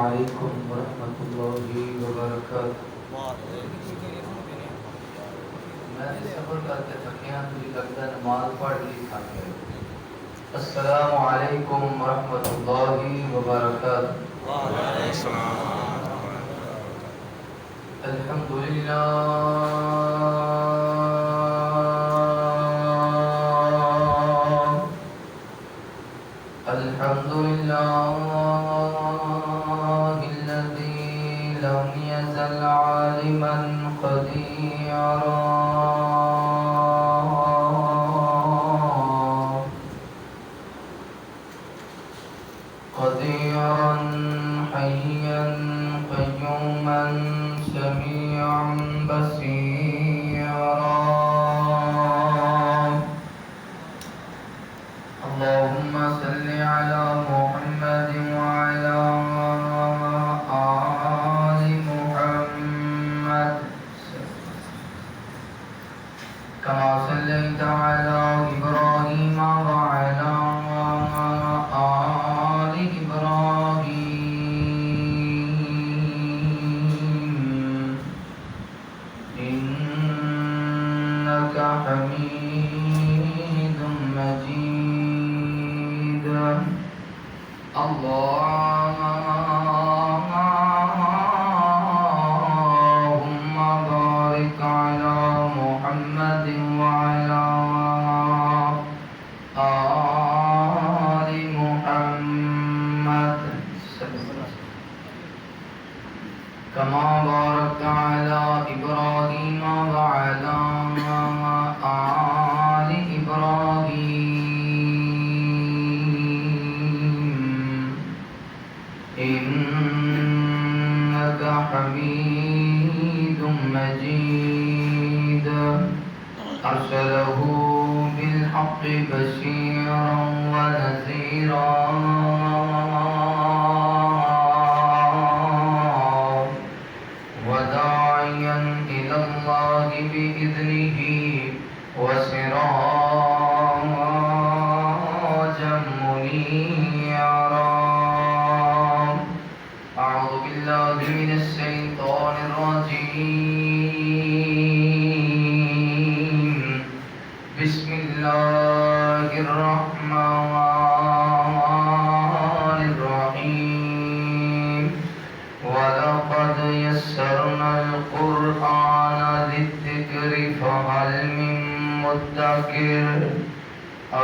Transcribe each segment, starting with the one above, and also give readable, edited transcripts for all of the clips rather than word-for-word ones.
علیکم ورحمۃ اللہ وبرکاتہ۔ میں سفر کر کے تھکیا تجھے لگتا ہے نماز پڑھ لی تھک گئے۔ السلام علیکم ورحمۃ اللہ وبرکاتہ۔ وعلیکم السلام۔ الحمدللہ الذي لم يزل عالما قديرا حيا قيوما سميعا بصيرا اللهم صل على محمد وعلى آل محمد كما صليت على إبراهيم وعلى آل إبراهيم إنك حميد مجيد اللهم بارك على محمد وعلى آل محمد كما باركت على إبراهيم وعلى آل إبراهيم إنك حميد مجيد أرسله بالحق بشيرا ونذيرا وداعيا إلى الله بإذنه وسراجا منيرا أعوذ بالله من الشيطان الرجيم بسم الله الرحمن الرحيم ولقد يسرنا القرآن للذكر فهل من مدكر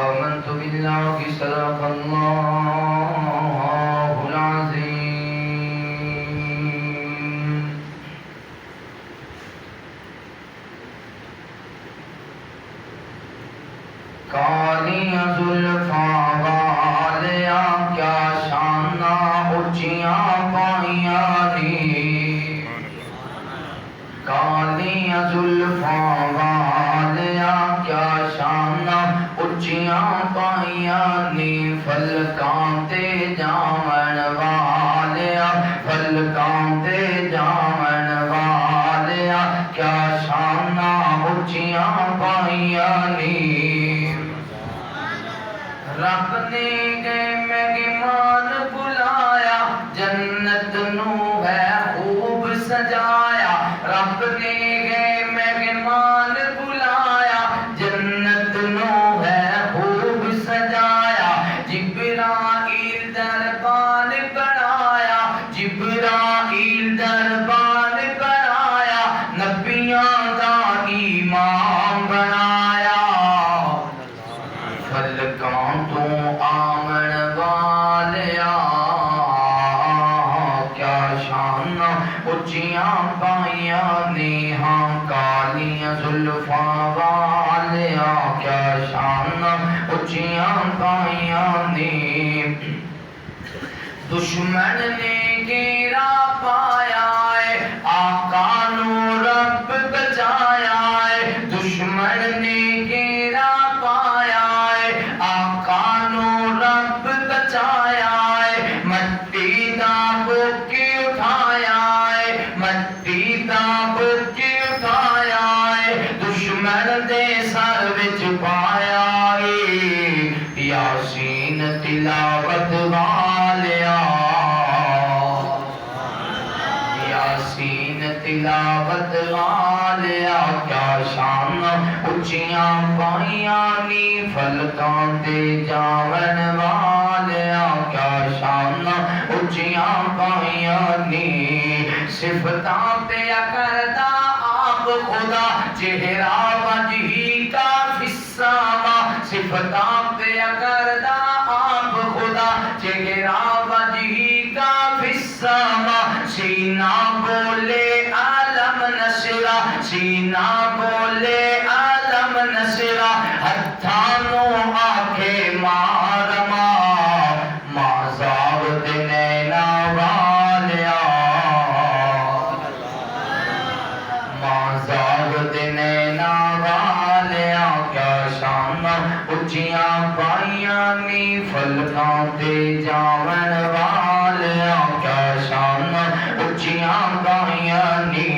آمنت بالله صدق الله العظيم کالیاں زلفاں والیا کیا شاناں اونچیاں پائیاں نی کالیاں زلفاں والیا کیا شاناں اونچیاں پائیاں نی فلکاں تے جاون والیا فلکاں تے جاون والیا کیا شاناں اونچیاں پائیاں نی رب نے گئے مہمان بلایا جنت نو ہے خوب سجایا رب نے گئے مہمان بلایا جنت نو ہے خوب سجایا جبرائیل دربان کرایا جبرائیل دربان کرایا نبیاں دا امام بنایا فلکاں تو آمن والیا کیا شاناں اونچیاں پائیاں نے ہاں کالیاں زلفاں والیا کیا شاناں اونچیاں پائیاں نے دشمن نے گھیرا پایا ہے آقا نو رب بچایا ہے دشمن نے گھیرا پایا ہے آقا نو رب بچایا ہے مٹی دا بوکی اٹھایا ہے مٹی دا بوکی اٹھایا ہے دشمن دے سر وچ پایا ہے یاسین تلاوت والیا تلاوت والیا کیا شان اچیاں پائیاں نی فلکاں تے جاون والیا کیا شان اچیاں پائیاں نی صفتاں تے کردا آپ خدا چہرہ وجہی کا فسامہ صفتاں تے کردا آپ خدا چہرہ وجہی کا فسامہ سینہ بولے عالم نصرہ سینہ بولے عالم نصرہ ہتھانو آکھے مارما مازاو دنینا والیا مازاو دنینا والیا کیا شان اچیاں پائیاں نی فلکاں تے جاون والیا کیا شان اچیاں پائیاں نی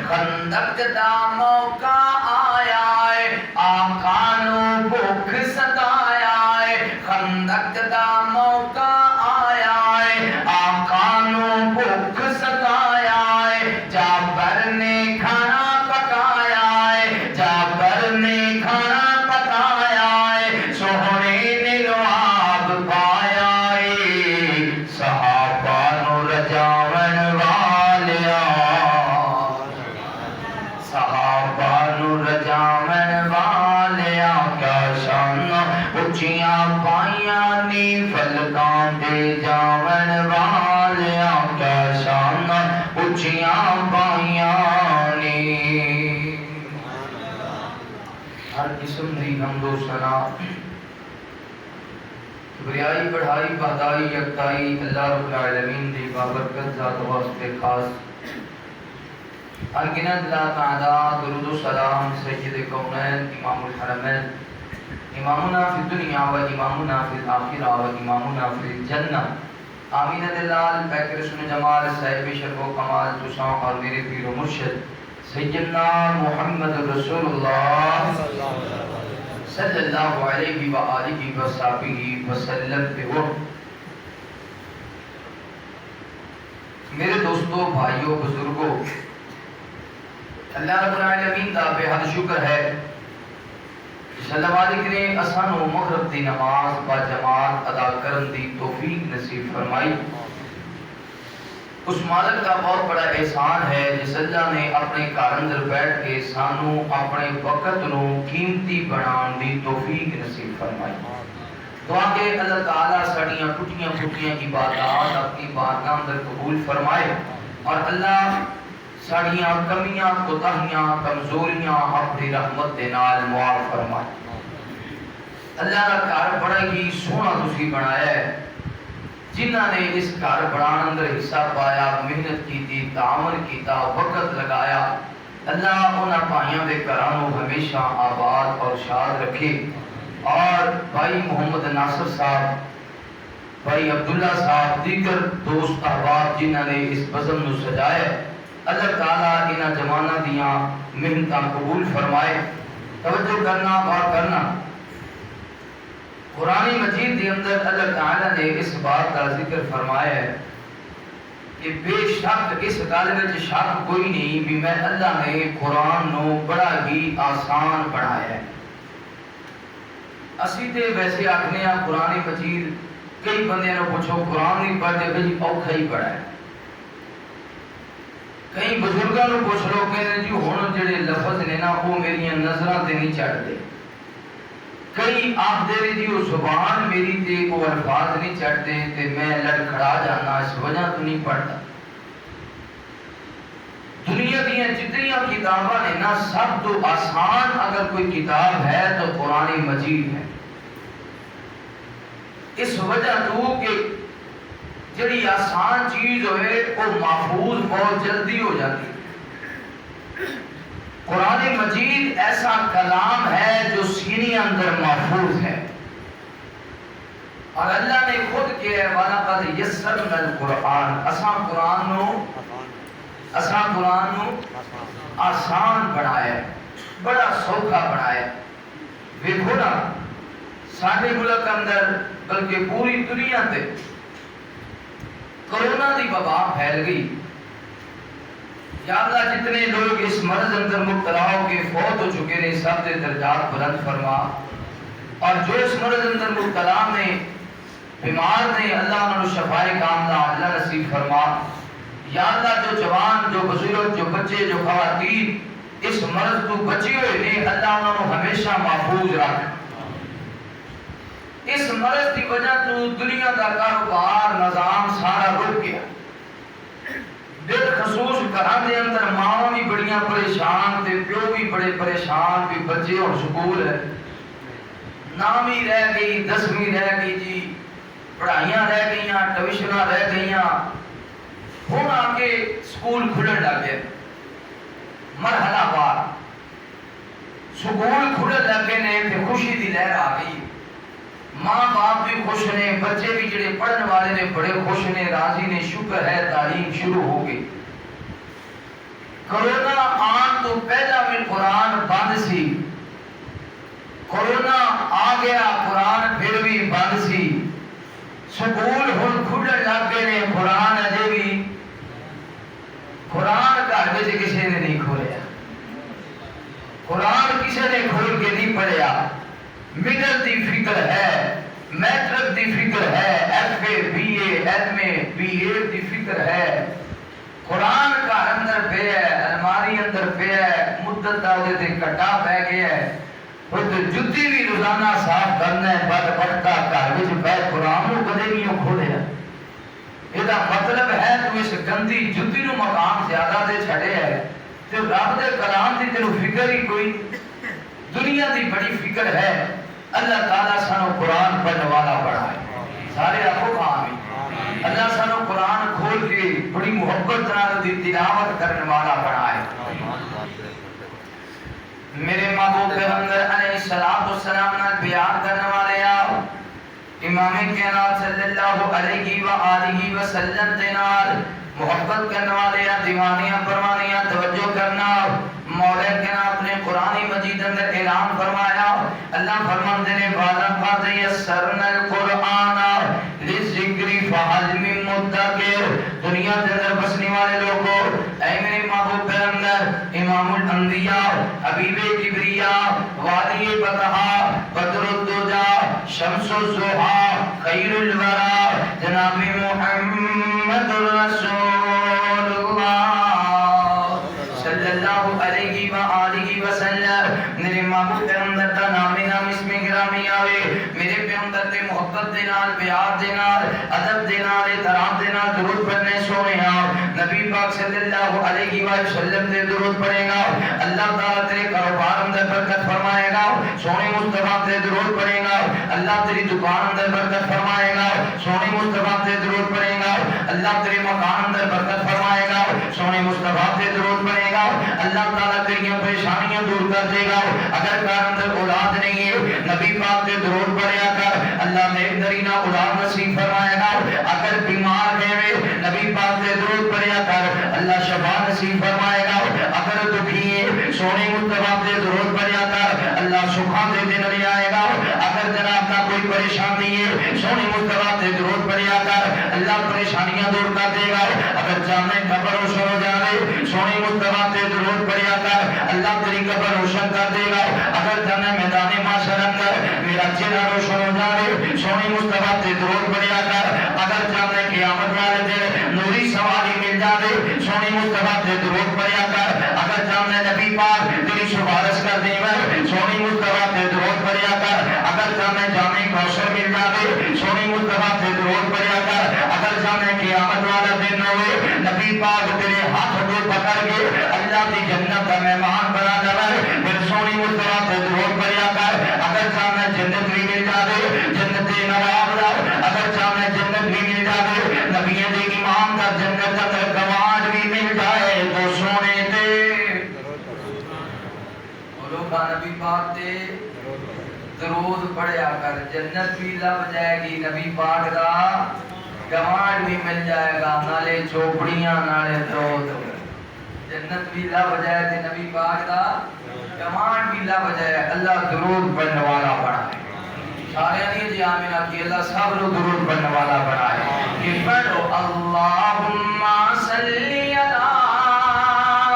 خندق دا موقع آیا ہے آقا نو بھوک ستایا ہے خندق دا موقع آیا ہے آقا نو بھوک ستایا ہے جابر نے کھانا پکایا ہے جابر نے کھانا پکایا ہے سوہنے نے لعاب پایا ہے صحابہ نو رجاون والیا صحابہ نو رجاون والیا کیا شان اچیاں پائیاں نی فلکاں تے جاون والیا کیا شان اچیاں پائیاں نی ہر قسم دی حمد و ثنا کبریائی بڑھائی بہدائی یکتائی اللہ رب العالمین دی بابرکت ذات واسطے خاص انگنت لا تعداد درود و سلام سید کونین امام الحرمین امامنا فی الدنیا و امامنا فی الاخرہ و امامنا فی الجنہ آمین دلال پیکر سن جمال صاحب شرف و کمال تساں اور میرے پیر و مرشد سیدنا محمد رسول اللہ صلی اللہ علیہ وآلہ وصحبہ وسلم پہ وہ میرے دوستوں بھائیوں بزرگوں اللہ رب العالمین دا بے حد شکر ہے کہ اللہ مالک نے اسانو مغرب دی نماز با جماعت ادا کرن دی توفیق نصیب فرمائی اس مالک کا بہت بڑا احسان ہے جس اللہ نے اپنے گھر اندر بیٹھ کے سانو اپنے وقت نو قیمتی بنان دی توفیق نصیب فرمائی دعا کہ اللہ تعالیٰ ساڑیاں ٹوٹیاں پھوٹیاں عبادات اپنی بارگاہ اندر قبول فرمائے اور اللہ ساڑیاں کمیاں کوتاہیاں کمزوریاں اپنی رحمت دے نال معاف فرمائے اللہ کا گھر بڑا ہی سونا تسی بنایا ہے جنہاں نے اس گھر بنان اندر حصہ پایا محنت کی تھی تعاون کیتا وقت لگایا اللہ انہاں بھائیوں دے گھرانوں ہمیشہ آباد اور شاد رکھے اور بھائی محمد ناصر صاحب بھائی عبداللہ صاحب دیگر دوست احباب جنہاں نے اس بزم نو سجائے اللہ تعالیٰ انہاں جوانہ دیاں محنتاں قبول فرمائے توجہ کرنا اور کرنا قرآن مجید کے اندر اللہ تعالیٰ نے اس بات کا ذکر فرمایا ہے کہ بے شک اس گل وچ شک کوئی نہیں بھی میں اللہ نے قرآن نو بڑا ہی آسان بنایا ہے اسی تے ویسے آکھنے ہیں قرآن مجید کئی بندے نو پوچھو قرآن نہیں پڑھتے بھئی اوکھا ہی پڑھا ہے کئی بزرگاں نو پوچھ لو کہنے جی ہن جڑے لفظ نے نا وہ میری نظراں تے نہیں چڑھتے کئی آپ دے جی وہ زبان میری تے وہ الفاظ نہیں چڑھتے تے میں لڑکھڑا جانا اس وجہ تو نہیں پڑھتا دنیا دیاں جتنیاں کتاباں نے نا سب تو آسان اگر کوئی کتاب ہے تو قرآن مجید ہے اس وجہ تو کہ جڑی آسان چیز ہوئے وہ محفوظ بہت جلدی ہو جاتی قرآن مجید ایسا کلام ہے جو سینے اندر محفوظ ہے اور اللہ نے خود کہا وَلَقَدْ يَسَّرْنَا الْقُرْآنَ اساں قرآن نو آسان بنایا ہے بڑا سوکھا بنایا ہے ویکھو نا ساڈے ملک اندر بلکہ پوری دنیا تے کرونا دی وبا پھیل گئی یا اللہ جتنے لوگ اس مرض اندر مبتلا ہو کے فوت ہو چکے ہیں سب کے درجات بلند فرما، اور جو اس مرض اندر مبتلا میں بیمار نے اللہ انہوں نے شفائے کاملہ اللہ نصیب فرما۔ یا اللہ جو جوان، جو بزرگ، جو بچے، جو خواتین اس مرض تو بچے ہوئے نے اللہ انہوں نے ہمیشہ محفوظ رکھ۔ اس مرض کی وجہ تو دنیا کا کاروبار نظام سارا رک گیا، بالخصوص گھراں دے اندر ماں بھی بڑیاں پریشان تے پیو بھی بڑے پریشان، بھی بچے اور سکول ہے، نامی رہ گئی، 10ویں رہ گئی جی، پڑھائیاں رہ گئیاں، ٹیوشناں رہ گئیاں، ہن آ کے سکول کھلن لگ گئے، مرحلہ وار سکول کھلن لگ گئے نے تے خوشی دی لہر آ گئی، ماں باپ بھی خوش نے، بچے بھی جڑے پڑھن والے نے بڑے خوش نے، راضی نے، شکر ہے تعلیم شروع ہو گئی۔ کرونا آن تو پہلا بھی قرآن بند سی، کرونا آ گیا قرآن پھر بھی بند سی، سکول ہن کھلن لگ گئے نے، قرآن اجے بھی، قرآن گھر وچ کسی نے نہیں کھولیا، قرآن کسی نے کھول کے نہیں پڑھیا۔ مڈل دی فکر ہے، میٹرک دی فکر ہے، F A B A M A B A دی فکر ہے، قرآن کا اندر پہ ہے، الماری اندر پہ ہے، مدت دا دے کٹا پہ گیا ہے، وہ جتی بھی روزانہ صاف کرنا ہے، بد بڑھتا گھر وچ بیٹھ قرآن نو کدے نہیں کھولیا۔ یہ مطلب ہے تو اس گندی جتی نو مقام زیادہ دے چھڑے ہے، تو رب دے کلام دی تینوں فکر ہی کوئی، دنیا دی بڑی فکر ہے۔ اللہ تعالیٰ سانو قرآن پڑھنے والا بڑھائے، سارے آپو آمین۔ اللہ سانو قرآن کھول کے بڑی محبت نال دی تلاوت کرنے والا بڑھائے۔ میرے محبوب پیغمبر علیہ السلام نال بیان کرنے والے آؤ، امام کائنات صلی اللہ علیہ وآلہ وسلم دے نال محبت کرنے والے دیوانیاں پروانیاں توجہ کرنا۔ مولا کائنات نے قرآن مجید اندر اعلان فرمایا، اللہ فرماتے ہیں وَلَقَدْ يَسَّرْنَا الْقُرْآنَ لِلذِّكْرِ فَهَلْ مِن مُّدَّكِرٍ۔ دنیا کے اندر بسنے والے لوگوں، اے میرے محبوب پیغمبر امام الانبیاء حبیب کبریا وادی بطحا بدر الدجا شمس الضحا خیر الورا جناب محمد رسول اللہ صلی اللہ علیہ وآلہ وسلم۔ میرے محبوب پیغمبر کا نام اس میں گرامی آوے، میرے پیغمبر تے محبت دے نال، پیار دے نال، ادب دے نال، احترام دے نال درود پڑھنے سونے ہاں۔ نبی پاک صلی اللہ علیہ وسلم دے درود پڑھے گا، اللہ تعالیٰ تیرے کاروبار اندر برکت فرمائے گا۔ سونے مصطفیٰ تے درود پڑھے گا، اللہ تیری دکان اندر برکت فرمائے گا۔ سونے مصطفیٰ تے درود پڑھے گا، اللہ تیرے مکان اندر برکت فرمائے گا۔ سونے مصطفیٰ تے درود پڑھے گا، اللہ تعالیٰ تیری پریشانیاں دور کر دے گا۔ اگر کار اندر اولاد نہیں ہے، نبی پاک تے درود پڑھیا کر، اللہ نیک درینہ اولاد نصیب فرمائے گا۔ اگر بیمار ہے، نبی پاک تے درود پڑھیا کر، اللہ شفا نصیب فرمائے گا۔ اگر دکھی ہے، سونے مصطفیٰ تے درود پڑھیا کر، اللہ سکھا دے دن لے آئے گا۔ اگر جناب کا کوئی پریشانی ہے، سونے مصطفیٰ تے درود پڑھیا کر، اللہ پریشانیاں دور کر دے گا۔ اگر جانے قبر روشن ہو جائے، سونے مصطفیٰ تے درود پڑھیا کر، اللہ تیری قبر روشن کر دے گا۔ اگر جانے میدان معاشر اندر میرا چہرہ روشن ہو جائے، سونے مصطفیٰ تے درود پڑھیا کر۔ اگر جانے قیامت والے دن نوری سواری مل جائے، سونے مصطفیٰ تے درود پڑھیا کر۔ اگر جانے نبی پاک تیری سفارش کر دے گا، سونے مصطفیٰ تے درود پڑھیا کر۔ اگر جانے جامع کوثر مل جائے، سونے مصطفیٰ تے درود پڑھیا کر۔ اگر جانے قیامت والا دن ہوئے، نبی پاک تیرے ہاتھ کو پکڑ کے اللہ کی جنت کا مہمان بنا جائے، پھر سونے مصطفیٰ تے درود پڑھیا کر۔ اگر جانے جنت بھی مل جائے، جنت نواب دا، اگر جانے جنت بھی مل جائے، نبی دے امام دا جنت کا گواج بھی مل جائے، تو سونے تے بولو نبی پاک تے درود پڑھیا کر، جنت بھی لب جائے گی، نبی پاک دا گواج بھی مل جائے گا، نالے چوپڑیاں نالے درود، جنت بھی لب جائے تے نبی پاک دا گواج بھی لب جائے۔ اللہ درود پڑھنے والا بڑھائے، سارے نہیں جی آمین آکی، اللہ سب لوگ درود پڑھنے والا بڑھائے۔ کہ پڑھو اللہم صلی اللہ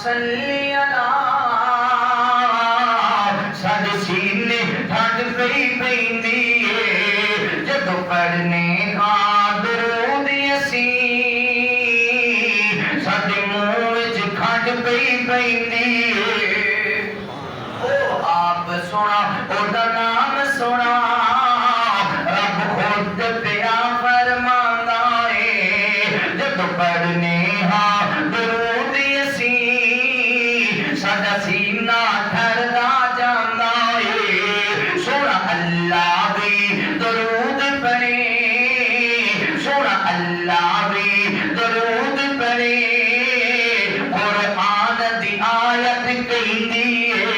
صلی علی ساڈے سینے ٹھنڈ پئی پیندی اے جدوں پڑھنے ہاں درود یاسین ساڈے منہ وچ کھنڈ پئی پیندی اے او آپ سونا او دا نام سونا رب خود پیا فرماندا اے جدوں پڑھنے ہاں درود یاسین ساڈا سینہ ٹھردا جاندا اے سونا اللہ بھی درود پڑھے سونا اللہ بھی درود پڑھے قرآن دی آیت کہندی اے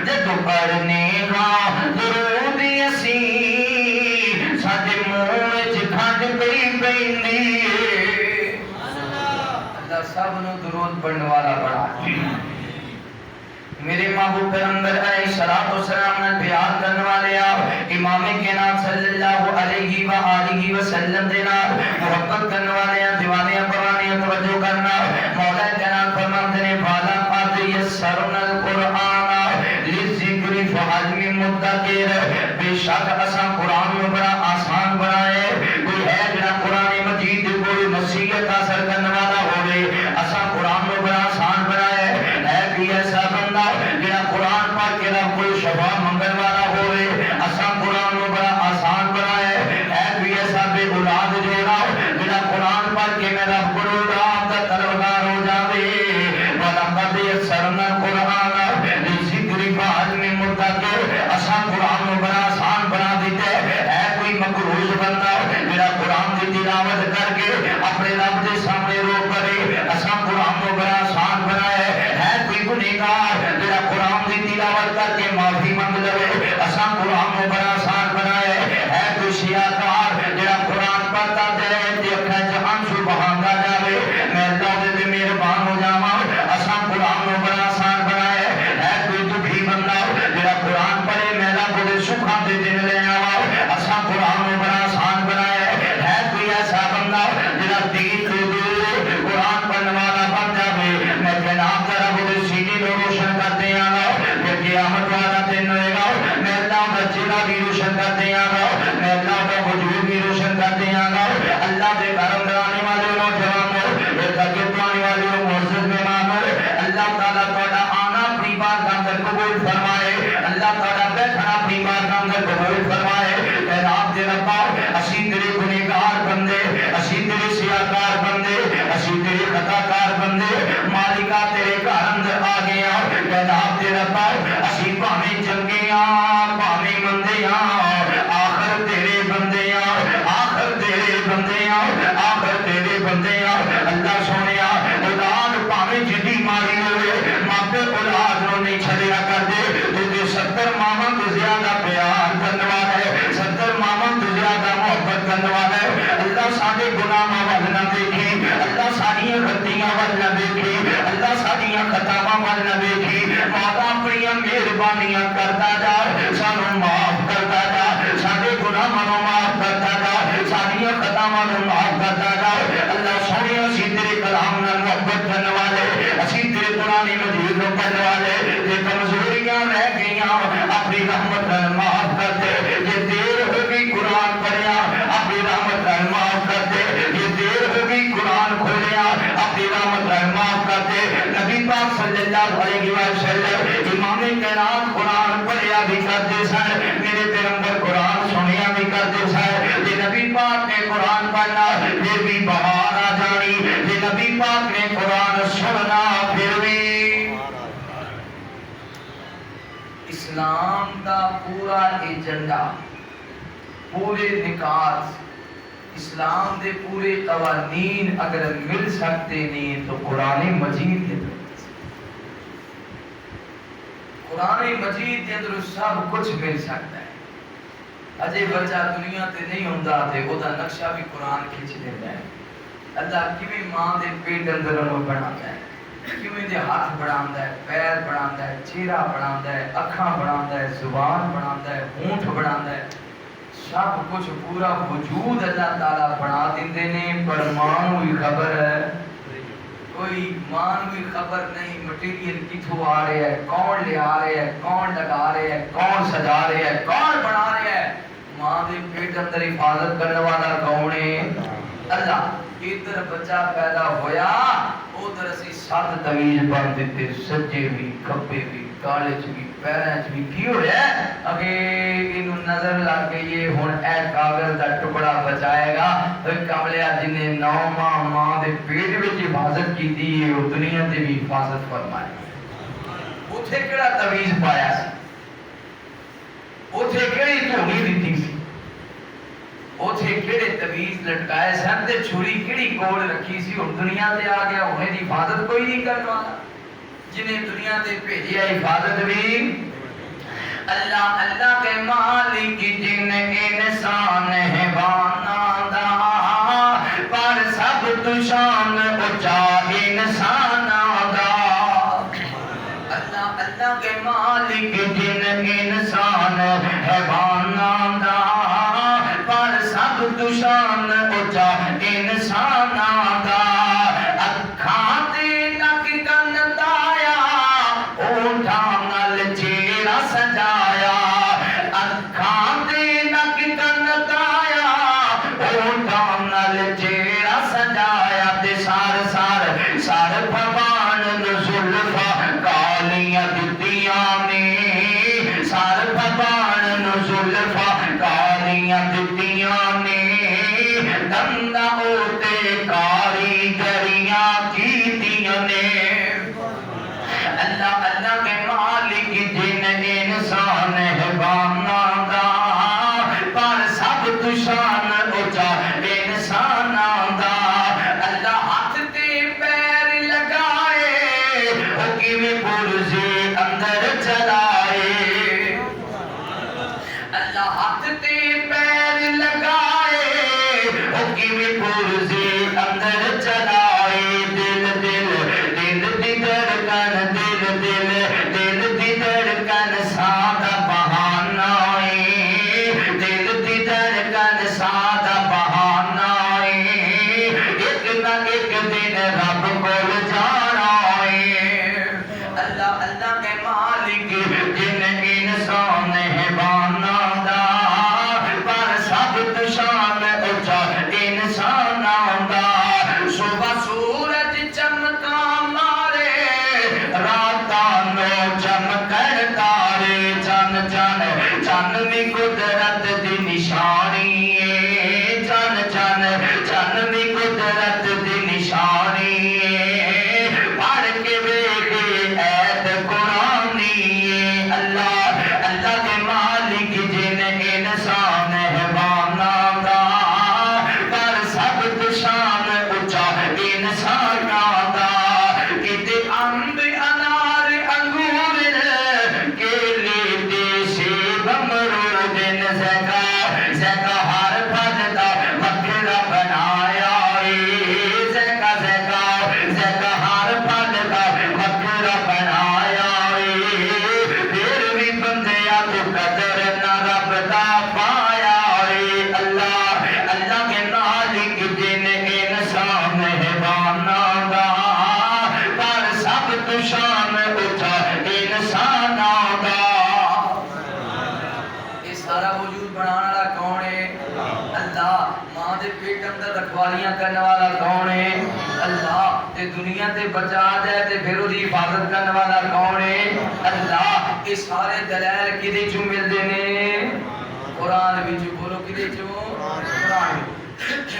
جدوں پڑھنے ہاں درود یاسین ساڈے منہ وچ کھنڈ پئی پیندی اے اللہ سب نو درود پڑھن والا بڑا میرے محبوب پیغمبر علیہ الصلوۃ والسلام نے پیار کرنے والے آپ امام کائنات صلی اللہ علیہ وآلہ وسلم دے نال محبت کرنے والے دیوانے پرانے توجہ کرنا مولا کائنات فرماتے ہیں بالا قد یسرنا القرآن للذکر فہل من مدکر بے شک اساں قرآن کو بڑا آسان بنائے کوئی ہے جڑا قرآن مجید کوئی نصیحت حاصل کرنے والا ہوئے اساں قرآن کو بڑا آسان بنائے ہے کوئی ایسا بندہ جڑا قرآن پڑھ کے رب کوئی شفا منگن والا ہوئے اساں قرآن کو بڑا آسان بنائے ہے کوئی ایسا بے اولاد جوڑا جڑا قرآن پڑھ کے میں رب کو رام کا طلبگار ہو جاوے وَلَقَدْ يَسَّرْنَا الْقُرْآنَ لِلذِّكْرِ فَهَلْ مِن مُدَّكِرٍ اساں قرآن کو بڑا آسان بنا دیتے ہے کوئی مقروض بندہ جڑا قرآن کی تلاوت کر کے اپنے رب کے سامنے رو کرے اساں قرآن کو بڑا آسان بنایا ہے کوئی گنہگار جڑا قرآن کی تلاوت کر کے معافی منگ لے اساں قرآن کو بڑا آسان بنایا ہے کوئی سیاکار جڑا قرآن پڑھتا جائے تے اکھاں وچ آنسو بہاندا جاوے میں اللہ دے مہربان ہو جاواں اساں قرآن کو بڑا آسان بنایا ہے کوئی دکھی بندہ جڑا قرآن پڑھے میں رب دے سکھاں دے دن لے آواں اساں قرآن کو بڑا آسان بنایا ہے کوئی ایسا بندہ جڑا دین دے قرآن پڑھنے والا بن جاوے میں جناب دا رب دے سینے نو روشن کر دیاں گا کہ قیامت والا دن ہوئے گا میں اللہ دا چہرہ بھی روشن کر دیاں گا میں اللہ دا وجود بھی روشن کر دیاں گا اللہ دے کرم کرانے والے نوجوانوں تقویت پانے والے معزز مہمانوں اللہ تعالیٰ تہاڈا آنا اپنی بارگاہ اندر قبول فرمائے اللہ تعالیٰ بیٹھنا اپنی بارگاہ اندر قبول فرمائے اے رب دے ربا اسی تیرے گنہگار بندے اسی تیرے سیاکار بندے اسی تیرے خطاکار بندے مالکا تیرے گھر اندر آ گئے اے رب دے ربا اسی بھاویں چنگے بھاویں مندے آخر تیرے بندے آخر تیرے بندے آخر تیرے بندے اللہ سونیا اولاد بھاویں جدی ماری ہوئے ماپے اولاد نو نہیں چھڑیا کر دے تو 70 ماواں تو زیادہ پیار کرنے والا ہے 70 ماواں تو زیادہ محبت کرنے والا ہے اللہ ساڈے گناہاں ول نہ دیکھی اللہ ساڈیاں غلطیاں ول نہ دیکھی اللہ ساڈیاں خطاواں ول نہ دیکھی مولا اپنی مہربانیاں کرتا جا سانوں معاف کرتا جا ساڈے گناہاں نوں معاف کرتا جا ساڈیاں خطاواں نوں معاف کرتا جا اللہ سونیا اسی تیرے کلام نال محبت کرنے والے اسی تیرے قرآن مجید نوں پڑھنے والے تے کمزوریاں رہ گئیاں اپنی رحمت نال معاف کر دے یہ دیر ہو گئی قرآن پڑھیا اپنی رحمت نال معاف کر دے یہ دیر ہو گئی قرآن کھولیا اپنی رحمت نال معاف کر دے نبی پاک صلی اللہ علیہ وسلم امام کائنات قرآن پڑھیا بھی کرتے سن میرے پیغمبر قرآن سنیا بھی کرتے سن یہ نبی پاک نے قرآن پڑھنا پھر بھی بہار آ جانی یہ نبی پاک نے قرآن سننا پھر بھی اسلام کا پورا ایجنڈا پورے نکات اسلام دے پورے قوانین اگر مل سکتے نہیں تو قرآن مجید کے اندر قرآن مجید کے اندر سب کچھ مل سکتا ہے اجے بچہ دنیا تے نہیں ہوندا تے او دا نقشہ بھی قرآن کھچ دیندا ہے اللہ کیویں ماں دے پیٹ اندر انہوں بناتا ہے کیویں دے ہاتھ بناتا ہے پیر بناتا ہے چہرہ بناتا ہے اکھاں بناتا ہے زبان بناتا ہے ہونٹ بناتا ہے سب کچھ پورا وجود اللہ تعالیٰ بنا دیندے نے پر ماں ہوئی خبر ہے کوئی مانوی خبر نہیں مٹیریل کتھوں آ رہے ہے، کون لے آ رہے ہے، کون لگا رہے ہے، کون سجا رہے ہے، کون بنا رہے ہے۔ ماں دے پیٹ اندر حفاظت کرنے والا کون ہے؟ اللہ۔ ادھر بچہ پیدا ہویا ادھر اسی سات تویز بن دیتے، سجے بھی کھبے بھی کالے چ بھی پیریں چ بھی کی ہو رہا ہے اگے انہوں نظر لگ گئی ہے ہن اے کاغذ دا ٹکڑا بچائے گا۔ تو کملیا جن نے 9 ماہ ماں دے پیٹ وچ حفاظت کیتی ہے وہ دنیا تے بھی حفاظت فرمائے۔ اوتھے کیڑا تویز پایا سی، اوتھے کیڑی دھونی دتی سی، اوتھے کیڑے تویز لٹکائے سن تے چھری کیڑی کول رکھی سی، ہن دنیا تے آ گیا انہیں دی حفاظت کوئی نہیں کرنے والا، جنہیں دنیا تے بھیجیا حفاظت بھی اللہ۔ اللہ کے مالک جن انسان ہے بانا دا پر سب تو شان اچا انسان دا۔ اللہ اللہ کے مالک جن انسان ہے بانا دا پر سب تو شان اچا انسان دا۔ اکھاں تے نک کن تایا اونٹھاں نال چہرہ سجایا، اکھاں تے نک کن تایا اونٹھاں نال چہرہ سجایا، تے سار سار سار بھگوان نو زلفاں کالیاں دتیاں نے، سار بھگوان نو زلفاں کالیاں دتیاں نے، دندا اوتے کاریگریاں کیتیاں نے۔ اللہ اللہ کے مالک جن انسان ہے بانا دا پر سب تو شان اچا انسان دا۔ اللہ ہاتھ تے پیر لگائے او کیویں پرزے اندر چلائے، اللہ ہاتھ تے پیر لگائے او کیویں پرزے اندر چلائے، دل دل دل دی دھڑکن دل دل دل دی دھڑکن سادہ بہانہ ہے، دل دی دھڑکن سادہ بہانہ ہے، ایک نہ ایک دن رب کول جانا ہے۔ اللہ اللہ کے مالک جن انسان ہے بانا دا پر سب تو شان اچا انسان دا۔ صبح سورج چمکا مارے راتاں نو چمکن تارے، چن چن چن بھی قدرت دی نشانی ہے، چن چن چن بھی قدرت دی نشانی ہے، پڑھ کے ویکھے ایت قرآنی ہے۔ اللہ اللہ کے مالک جن انسان ہے بانا دا پر سب تو شان اچا انسان دا۔ کتے امب انار انگور کیلے تے سیب امرود زکا زکا ہر پھل دا وکھرا بنایا اے، زکا زکا زکا ہر پھل دا وکھرا بنایا اے، پھر بھی بندیا تو قدر نہ رب دا پایا اے۔ اللہ اللہ کے مالک جن انسان ہے بانا دا پر سب تو شان اچا انسان دا۔ یہ سارا وجود بنانے والا کون ہے؟ اللہ۔ ماں دے پیٹ اندر رکھوالیاں کرنے والا کون ہے؟ اللہ۔ تے دنیا تے بچا جائے تے پھر دی حفاظت کرنے والا کون ہے؟ اللہ۔ یہ سارے دلائل کدے چوں ملدے نے؟ قرآن وچ بولو کدے چوں؟ قرآن وچ۔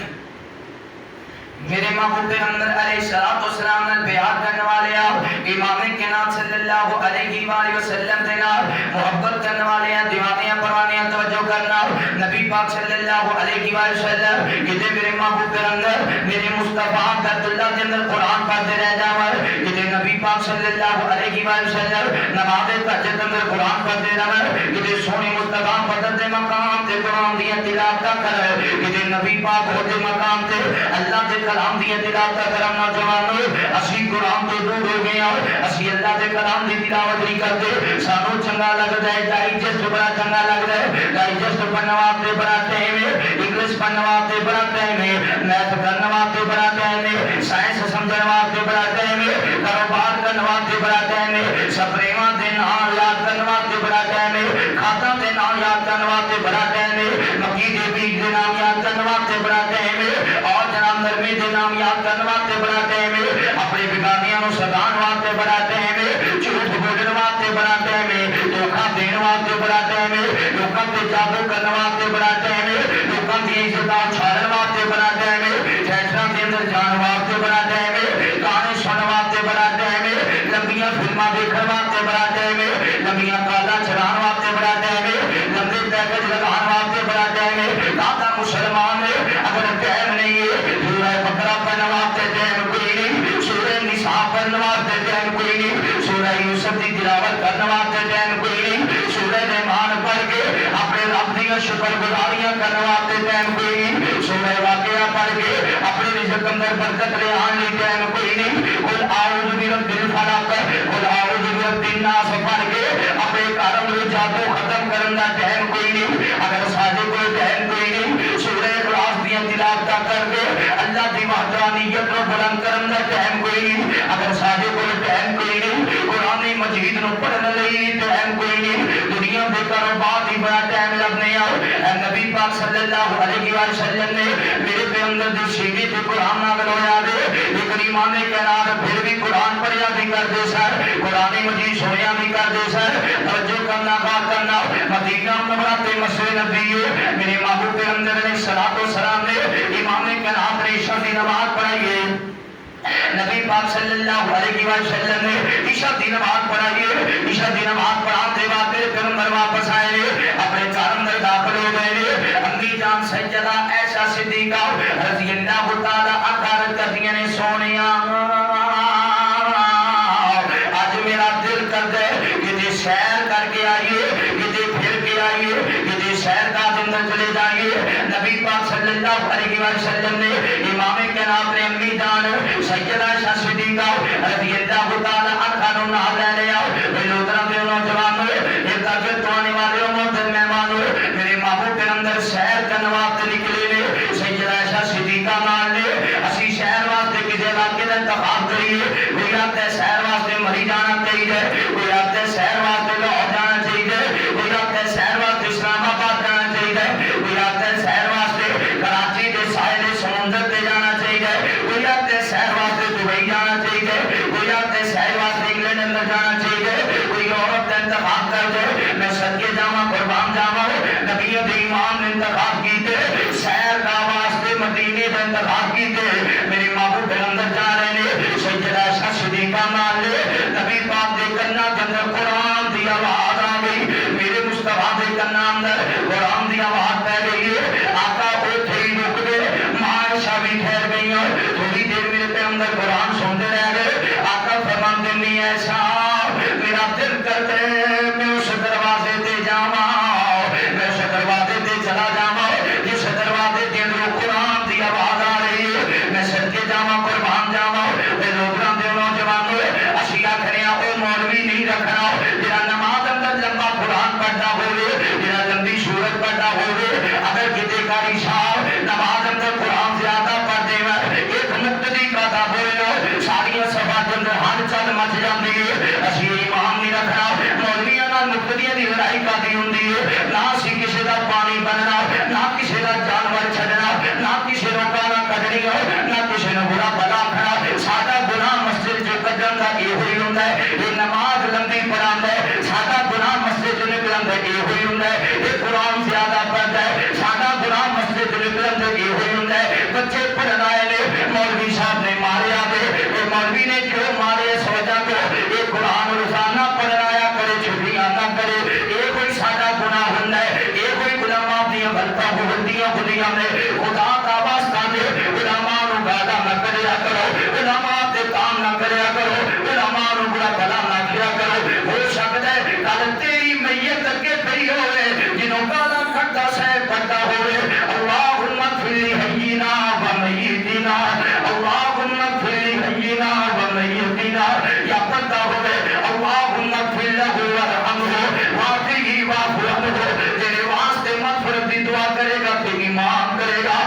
میرے محبوب پیغمبر علیہ السلام نے بیعت کرنے والے امام کائنات صلی اللہ علیہ وآلہ وسلم دے نال محبت کرنے والے دیوانیاں پروانیاں توجہ کرنا۔ نبی پاک صلی اللہ علیہ وآلہ وسلم کہتے میرے محبوب پیغمبر میرے مصطفیٰ اللہ کے اندر قرآن پڑھتے رہ جاور، کہتے نبی پاک صلی اللہ علیہ وآلہ وسلم نماز تہجد اندر قرآن پڑھتے رہور، کہتے سونی مصطفیٰ بدر دے مقام تے قرآن دی تلاوت کر، کہتے نبی پاک ہو دے مقام تے اللہ دے کلام دی تلاوت کرم نوجوانو، اسی قرآن تو دور ہو گئے ہیں، اسی اللہ دے کلام دی تلاوت نہیں کرتے، سانو چنگا لگتا ہے ڈائجسٹ بڑا چنگا لگتا ہے، ڈائجسٹ پڑھنے واسطے بڑا ٹائم ہے، انگلش پڑھنے واسطے بڑا ٹائم ہے، میتھ کرنے واسطے بڑا ٹائم ہے، سائنس پہنچنے واسطے بڑا ٹائم ہے، کاروبار کرنے واسطے بڑا ٹائم ہے، سپریواں دے نام یاد کرنے واسطے بڑا ٹائم ہے، کھاتاں دے نام یاد کرنے واسطے بڑا ٹائم ہے، مکی دے بیج دے نام یاد کرنے واسطے بڑا ٹائم ہے، اور جناب نرمی دے نام یاد کرنے واسطے بڑا ٹائم ہے، اپنے بگانیاں نو سدان واسطے بڑا ٹائم ہے، جھوٹ بولنے واسطے بڑا ٹائم ہے، دھوکا دین واسطے بڑا ٹائم ہے، لوکاں تے جادو کرنے واسطے بڑا ٹائم ہے، لوکاں دی عزت اچھالن واسطے بڑا ٹائم ہے، تھیٹراں دے اندر جان واسطے بڑا ٹائم ہے، گانے سنن واسطے بڑا ٹائم ہے، لمبیاں فلماں دیکھن واسطے بڑا ٹائم ہے، لمبیاں کالاں چلان واسطے بڑا ٹائم ہے، لمبے پیکج لگان واسطے بڑا ٹائم ہے، دادا مسلمان ہے اگر ٹائم نہیں ہے، سورہ بقرہ پڑھنے واسطے ٹائم کوئی نہیں، سورہ نساء پڑھنے واسطے ٹائم کوئی نہیں، سورہ یوسف دی تلاوت کرنے واسطے ٹائم کوئی نہیں، سورہ رحمان پڑھ کے اپنے رب دی شکر گزاریاں کرنے واسطے ٹائم کوئی نہیں، سورہ واقعہ پڑھ کے اپنے رزق اندر برکت لے آن لی ٹائم کوئی نہیں، قل اعوذ برب الفلق قل اعوذ برب الناس پڑھ کے اپنے کارم میں جادو ختم کرن دا ٹائم کوئی نہیں، اگر ساڈے کوئی ٹائم کوئی نہیں، سورہ اخلاص دی تلاوت کر کے اللہ دی وحدانیت نو بلند کرن دا ٹائم کوئی نہیں، اگر ساڈے کوئی ٹائم کوئی نہیں، قرآن مجید نو پڑھن لئی ٹائم کوئی نہیں، دنیا دے کاروبار دی بڑا ٹائم لگنے آؤ، اے نبی پاک صلی اللہ علیہ وسلم نے میرے پیغمبر دی سینے تے قرآن نازل ہویا دے، لیکن ایمان کائنات پھر بھی قرآن پڑھیا بھی کرتے سر، قرآن مجید سنیا بھی کرتے سر، توجہ کرنا بات کرنا، مدینہ منورہ تے مسجد نبی ہے، میرے محبوب پیغمبر علیہ الصلوۃ والسلام نے امام کائنات نے عشاء دی نماز پڑھائی ہے، نبی پاک صلی اللہ علیہ وسلم نے عشاء دی نماز پڑھائی ہے، عشاء دی نماز پڑھاتے بعد میرے پیغمبر واپس آئے ہیں، اپنے کارم میں داخل ہو گئے ہیں، امی جان سیدہ عائشہ صدیقہ رضی اللہ تعالی عنہا کہتی ہیں سونیا آج میرا دل کرتا ہے کہ سیر کر کے آئیے، کہ پھر کے آئیے، کہ سیر کا اندر چلے جائیے، نبی پاک صلی اللہ علیہ وسلم نے امام کائنات نے امی جان سیدہ عائشہ صدیقہ رضی اللہ تعالی عنہا نو نال لے لیا، لوترا دے نوجوان ایک تاجر تو آنے والے محترم مہمان میرے محبوب کے اندر سیر کرنے واسطے نکلے نے، سیدہ عائشہ صدیقہ نال نے اسی شہر واسطے کسی علاقے کا انتخاب کریے، کوئی آتا ہے شہر واسطے مری جانا چاہیے، کوئی آتا ہے شہر واسطے لاہور جانا چاہیے، کوئی آتا ہے شہر واسطے اسلام آباد جانا چاہیے، کوئی آتا ہے شہر واسطے کراچی کے ساحل سمندر تے جانا چاہیے، کوئی آتا ہے شہر واسطے دبئی جانا چاہیے، کوئی آتا ہے شہر واسطے انگلینڈ اندر جانا چاہیے، کوئی عورت کا انتخاب کر دے، میں صدقے جاواں قربان جاواں، نبی دے امام نے انتخاب کیتے شہر کا واسطے مدینے کا انتخاب کیتے، میرے محبوب کے اندر جا رہے ہیں، سیدہ عائشہ صدیقہ نال نبی پاک دے کنا دے اندر قرآن دی آواز آ گئی، میرے مصطفیٰ دے کنا اندر قرآن دی آواز پہ گئی ہے، آقا اوتھے ہی رک گئے، ماں عائشہ بھی ٹھہر گئی ہیں، تھوڑی دیر میرے پہ اندر قرآن سنتے رہ گئے، آقا فرماتے نہیں ایسا میرا دل کرتے میں اس دروازے تے جاواں، میں اس دروازے تے چلا جاواں، جس دروازے تے اندر قرآن دی آواز آ رہی ہے، میں صدقے جاواں قربان جاواں، اے لوگاں دے نوجوانوں اسی آکھنے او مولوی نہیں رکھنا جڑا نماز اندر لمبا قرآن پڑھدا ہوے، جڑا لمبی سورت پڑھدا ہوے، اگر کتے کاری صاحب نماز اندر قرآن زیادہ پڑھ دے ایک مقتدی کا دا بولو ساری سبھا دے اندر ہر چل مچ جاندی ہے، اسی ایمان نہیں رکھنا، مولویاں نال مقتدیاں دی لڑائی کردی ہوندی ہے، نہ اسی کسی دا پانی بننا، نہ کسی دا جانور چھڈنا، نہ کسی نو گالاں کڈنیاں، نہ کسی نو برا بھلا آکھنا، ساڈا گناہ مسجد جو کڈن دا یہ ہوئی ہوندا ہے، یہ نماز لمبی پڑھاندا ہے، ساڈا گناہ مسجد جو نکلن دا یہ ہوئی ہوندا ہے، یہ قرآن زیادہ پڑھدا ہے، ساڈا گناہ مسجد جو نکلن دا یہ ہوئی ہوندا ہے، بچے پڑھن آئے نے مولوی صاحب نے ماریا دے، یہ مولوی نے کیوں مارے اس وجہ تو یہ قرآن روزانہ پڑھن آیا کرے چھٹیاں نہ کرے، یہ کوئی ساڈا گناہ ہوندا ہے، یہ کوئی علماء دیاں غلطیاں ہوندیاں نے، خدا کا واسطہ دے علماء نو گالا نہ کریا کرو، علماء تے کام نہ کریا کرو، علماء نو برا بھلا نہ کیا کرو، ہو سکتا ہے کل تیری میت اگے پئی ہوئے جنوں گالا کھڑا سہ پڑھدا ہوئے، اللہم اغفر لحینا و میتنا، اللہم اغفر لحینا و میتنا، یا پڑھدا ہوئے اللہم اغفر لہ وارحمہ وعافہ واعف عنہ، تیرے واسطے مغفرت دی دعا کرے گا، تیری معاف کرے گا،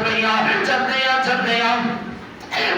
پہیاں چلدیاں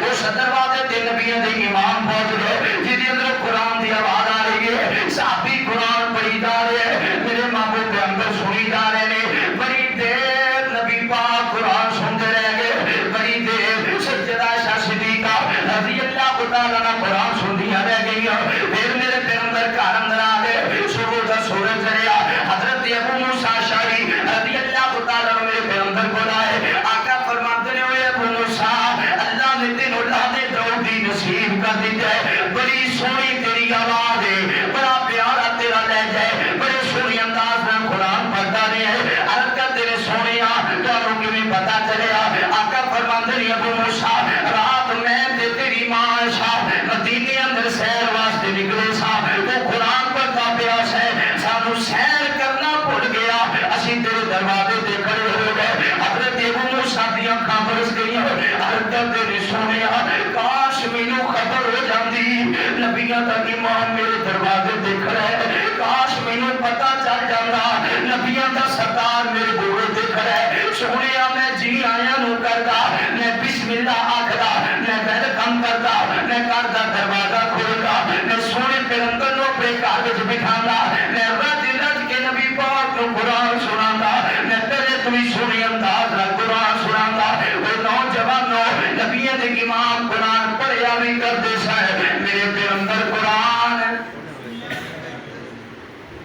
اس دروازے تے نبیوں دے امام پہنچ گئے جہدے اندر قرآن دی آواز آ رہی ہے صحابی قرآن پڑھی جا رہے ہیں میرے محبوب پیغمبر سنی جا رہے ہیں بڑی دیر نبی پاک قرآن سنتے رہ گئے بڑی دیر سیدہ عائشہ صدیقہ رضی اللہ تعالیٰ عنہ قرآن سندیاں رہ گئی پھر میرے پیغمبر گھر اندر آ گئے صبح کا سورج چڑھیا حضرت ابو موسیٰ اشعری رضی اللہ تعالیٰ عنہ میرے پیغمبر کو لائے آقا فرماتے ہیں اے ابو موسیٰ اللہ نے تینوں لادے درودی نصیب کر دی جائے بڑی سونی تیری آواز ہے بڑا پیارا تیرا لہجہ ہے بڑے سونی انداز میں قرآن پڑھتا رہے ہیں حرکت تیرے سونیا تمہیں کی بھی پتا چلیا آقا فرماتے ہیں ابو موسیٰ رات میں تے تیری ماں عائشہ مدینے اندر سیر واسطے نکلے سا وہ قرآن پڑھتا پیاس ہے سانو سیر کرنا بھول گیا اسی تیرے دروازے تے کھڑے ہو گئے حضرت ابو موسیٰ دی اکھاں برس گئی حرکت تیرے سونیا کاش مینوں خبر ہو جاندی نبیاں دا ایمان میرے دروازے تے کھڑا ہے کاش مینوں پتہ چل جاندا نبیاں دا سردار میرے بوئے تے کھڑا ہے سونیا میں جی آیا نو کردا میں بسم اللہ آکھدا میں ویلکم کردا میں گھر دا دروازہ کھولدا میں سونے پیغمبر نو اپنے گھر وچ بٹھانا میں رج کے نبی پاک نو قرآن سنانا میں تیرے تو بھی سونے انداز نال قرآن سنانا وہ نوجوانوں نبیوں دے امام قرآن پڑھیا بھی کرتے سن میرے پیغمبر قرآن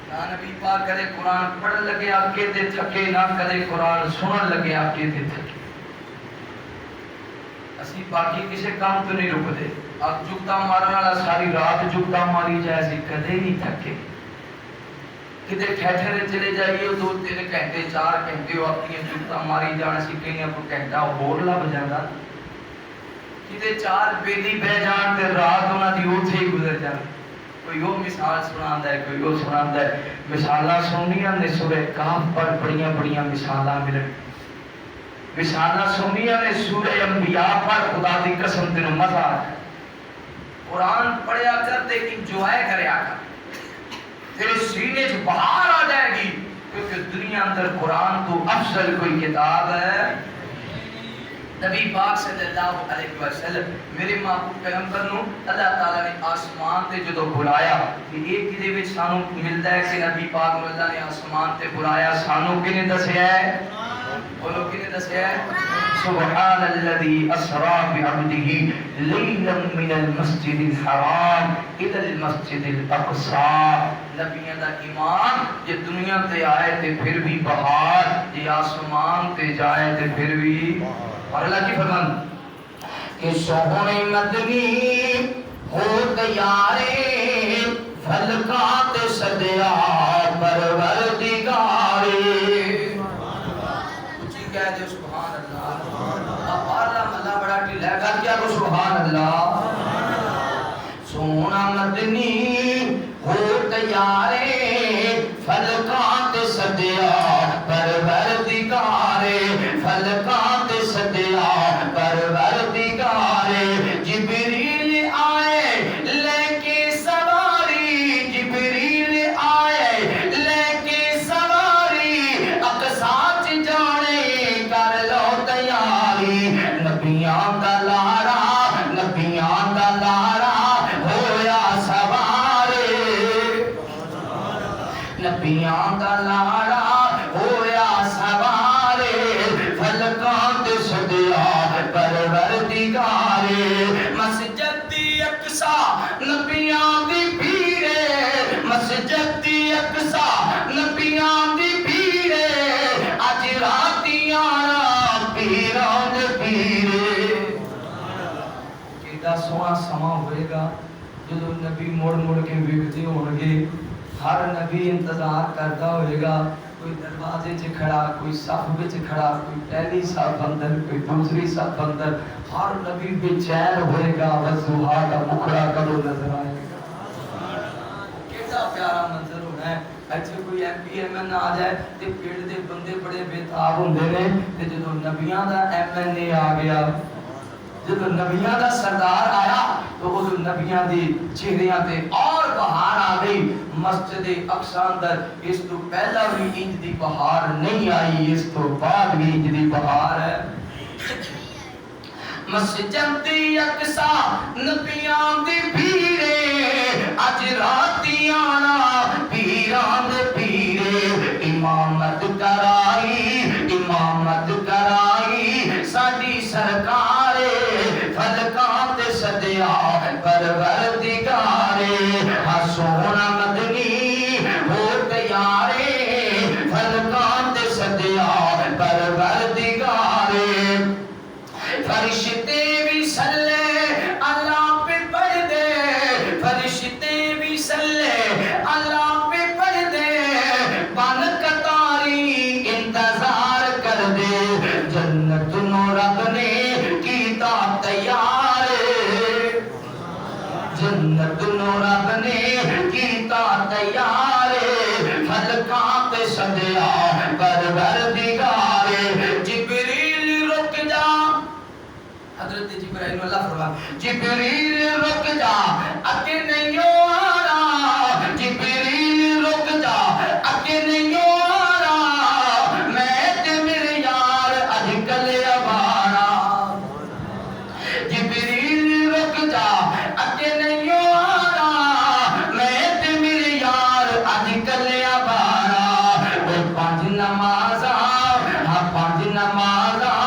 نہ نبی پاک کرے قرآن پڑھ لگے آپ کے تے تھکے نہ کرے قرآن سنن لگے آپ کے تے تھکے اسی باقی کسے کام تو نہیں رک دے اب جگتا مارنا والا ساری رات جگتا ماری جائے سی کدے نہیں تھکے کدے ٹھہرے چلے جائیے 2-3 گھنٹے 4 گھنٹے وہ اپنی جگتا ماری جانا سی کہیں آپ کو گھنٹہ ہور لگ جاتا کدے 4 بیلی بہ جان تے رات انہاں دی اوتھے ہی گزر جاندی کوئی وہ مثال سناندا ہے کوئی وہ سناندا ہے مثالاں سننیاں نے سورہ کہف پر بڑیاں مثالاں ملن مثالاں سننیاں نے سورہ انبیاء پر خدا دی قسم تینوں مزہ آ جائے قرآن پڑھیا کر تے انجوائے کریا کر تیرے سینے سے بہار آ جائے گی کیونکہ دنیا اندر قرآن تو افضل کوئی کتاب ہے نبی پاک صلی اللہ علیہ وسلم میرے محبوب پیغمبر نو اللہ تعالیٰ نے آسمان تے جدو بلایا کہ ایک کدے وچ سانو ملدا ہے کہ نبی پاک نو اللہ نے آسمان تے بلایا سانو کنے دسیا ہے بولو کنے دسیا ہے سبحان الذي اسرا بعبده ليلا من المسجد الحرام الى المسجد الاقصى نبیوں دا ایمان یہ دنیا تے آئے تے پھر بھی بہار یہ آسمان تے جائے تے پھر بھی اور اللہ کی فرمان کہ سونے مدنی ہو تیارے فلکات صدیا پروردگارے اچھی کہہ دے سبحان اللہ اب اللہ ملا بڑا ٹھیلا کر کیا کو سبحان اللہ سونا مدنی ہو تیارے فلکات صدیا پروردگارے فلکات صدیا پروردگارے جبریل آئے لے کے سواری جبریل آئے لے کے سواری اقصاچ جانے کر لو تیاری نبیاں دا لارا ہویا سوارے نبیاں دا لارا ہویا سوارے فلکات صدیا پروردگارے مسجد دی اقصی نبیاں دی پیرے مسجد دی اقصی نبیاں دی پیرے اج راتیاں پیراں دے پیرے کیڑا سونا سما ہوئے گا جدو نبی مڑ کے ویکھدے ہون گے ہر نبی انتظار کرتا ہوئے گا کوئی دروازے چ کھڑا کوئی صف وچ کھڑا کوئی پہلی صف اندر کوئی دوسری صف اندر ہر نبی بے چین ہوئے گا وضحا کا مکھڑا کدو نظر آئے گا کیسا پیارا منظر ہونا ہے اچھے کوئی ایم پی ایم این آ جائے تے پیڑ دے بندے بڑے بےتاب ہوندے نے تے جدوں نبیاں دا ایم این اے آ گیا جب نبیاں دا سردار آیا تو وہ نبیاں دی چہریاں تے اور بہار آ گئی مسجد اقصی اندر اس تو پہلا بھی انج دی بہار نہیں آئی اس تو بعد بھی انج دی بہار ہے مسجد یکسا نبیاں دی بھیڑے اج راتی آنا پیران دے پیرے امامت کرائی ساڈی سرکار فلکاں تے سدیا پروردگارے ہاں سونا مدنی ہو تیارے فلکاں تے سدیا پروردگارے فرشتے بھی صلی اللہ پہ پڑھ دے فرشتے بھی صلی اللہ پہ پڑھ دے بن قطاری انتظار کر دے جنت نو رب نے کیتا تیار جنت نو رب نے کیتا تیار فلکاں تے سدیا پروردگار جبریل رک جا حضرت جبرائیل اللہ فرمان جبریل رک جا اگے نہیں آنا جبریل رک جا اگے نہیں آنا میں تے میرے یار اج کل ابانا جبریل رک جا اگے نہیں آنا میں تے میرے یار اج کل ابانا وہ پانچ نمازاں ہاں پانچ نمازاں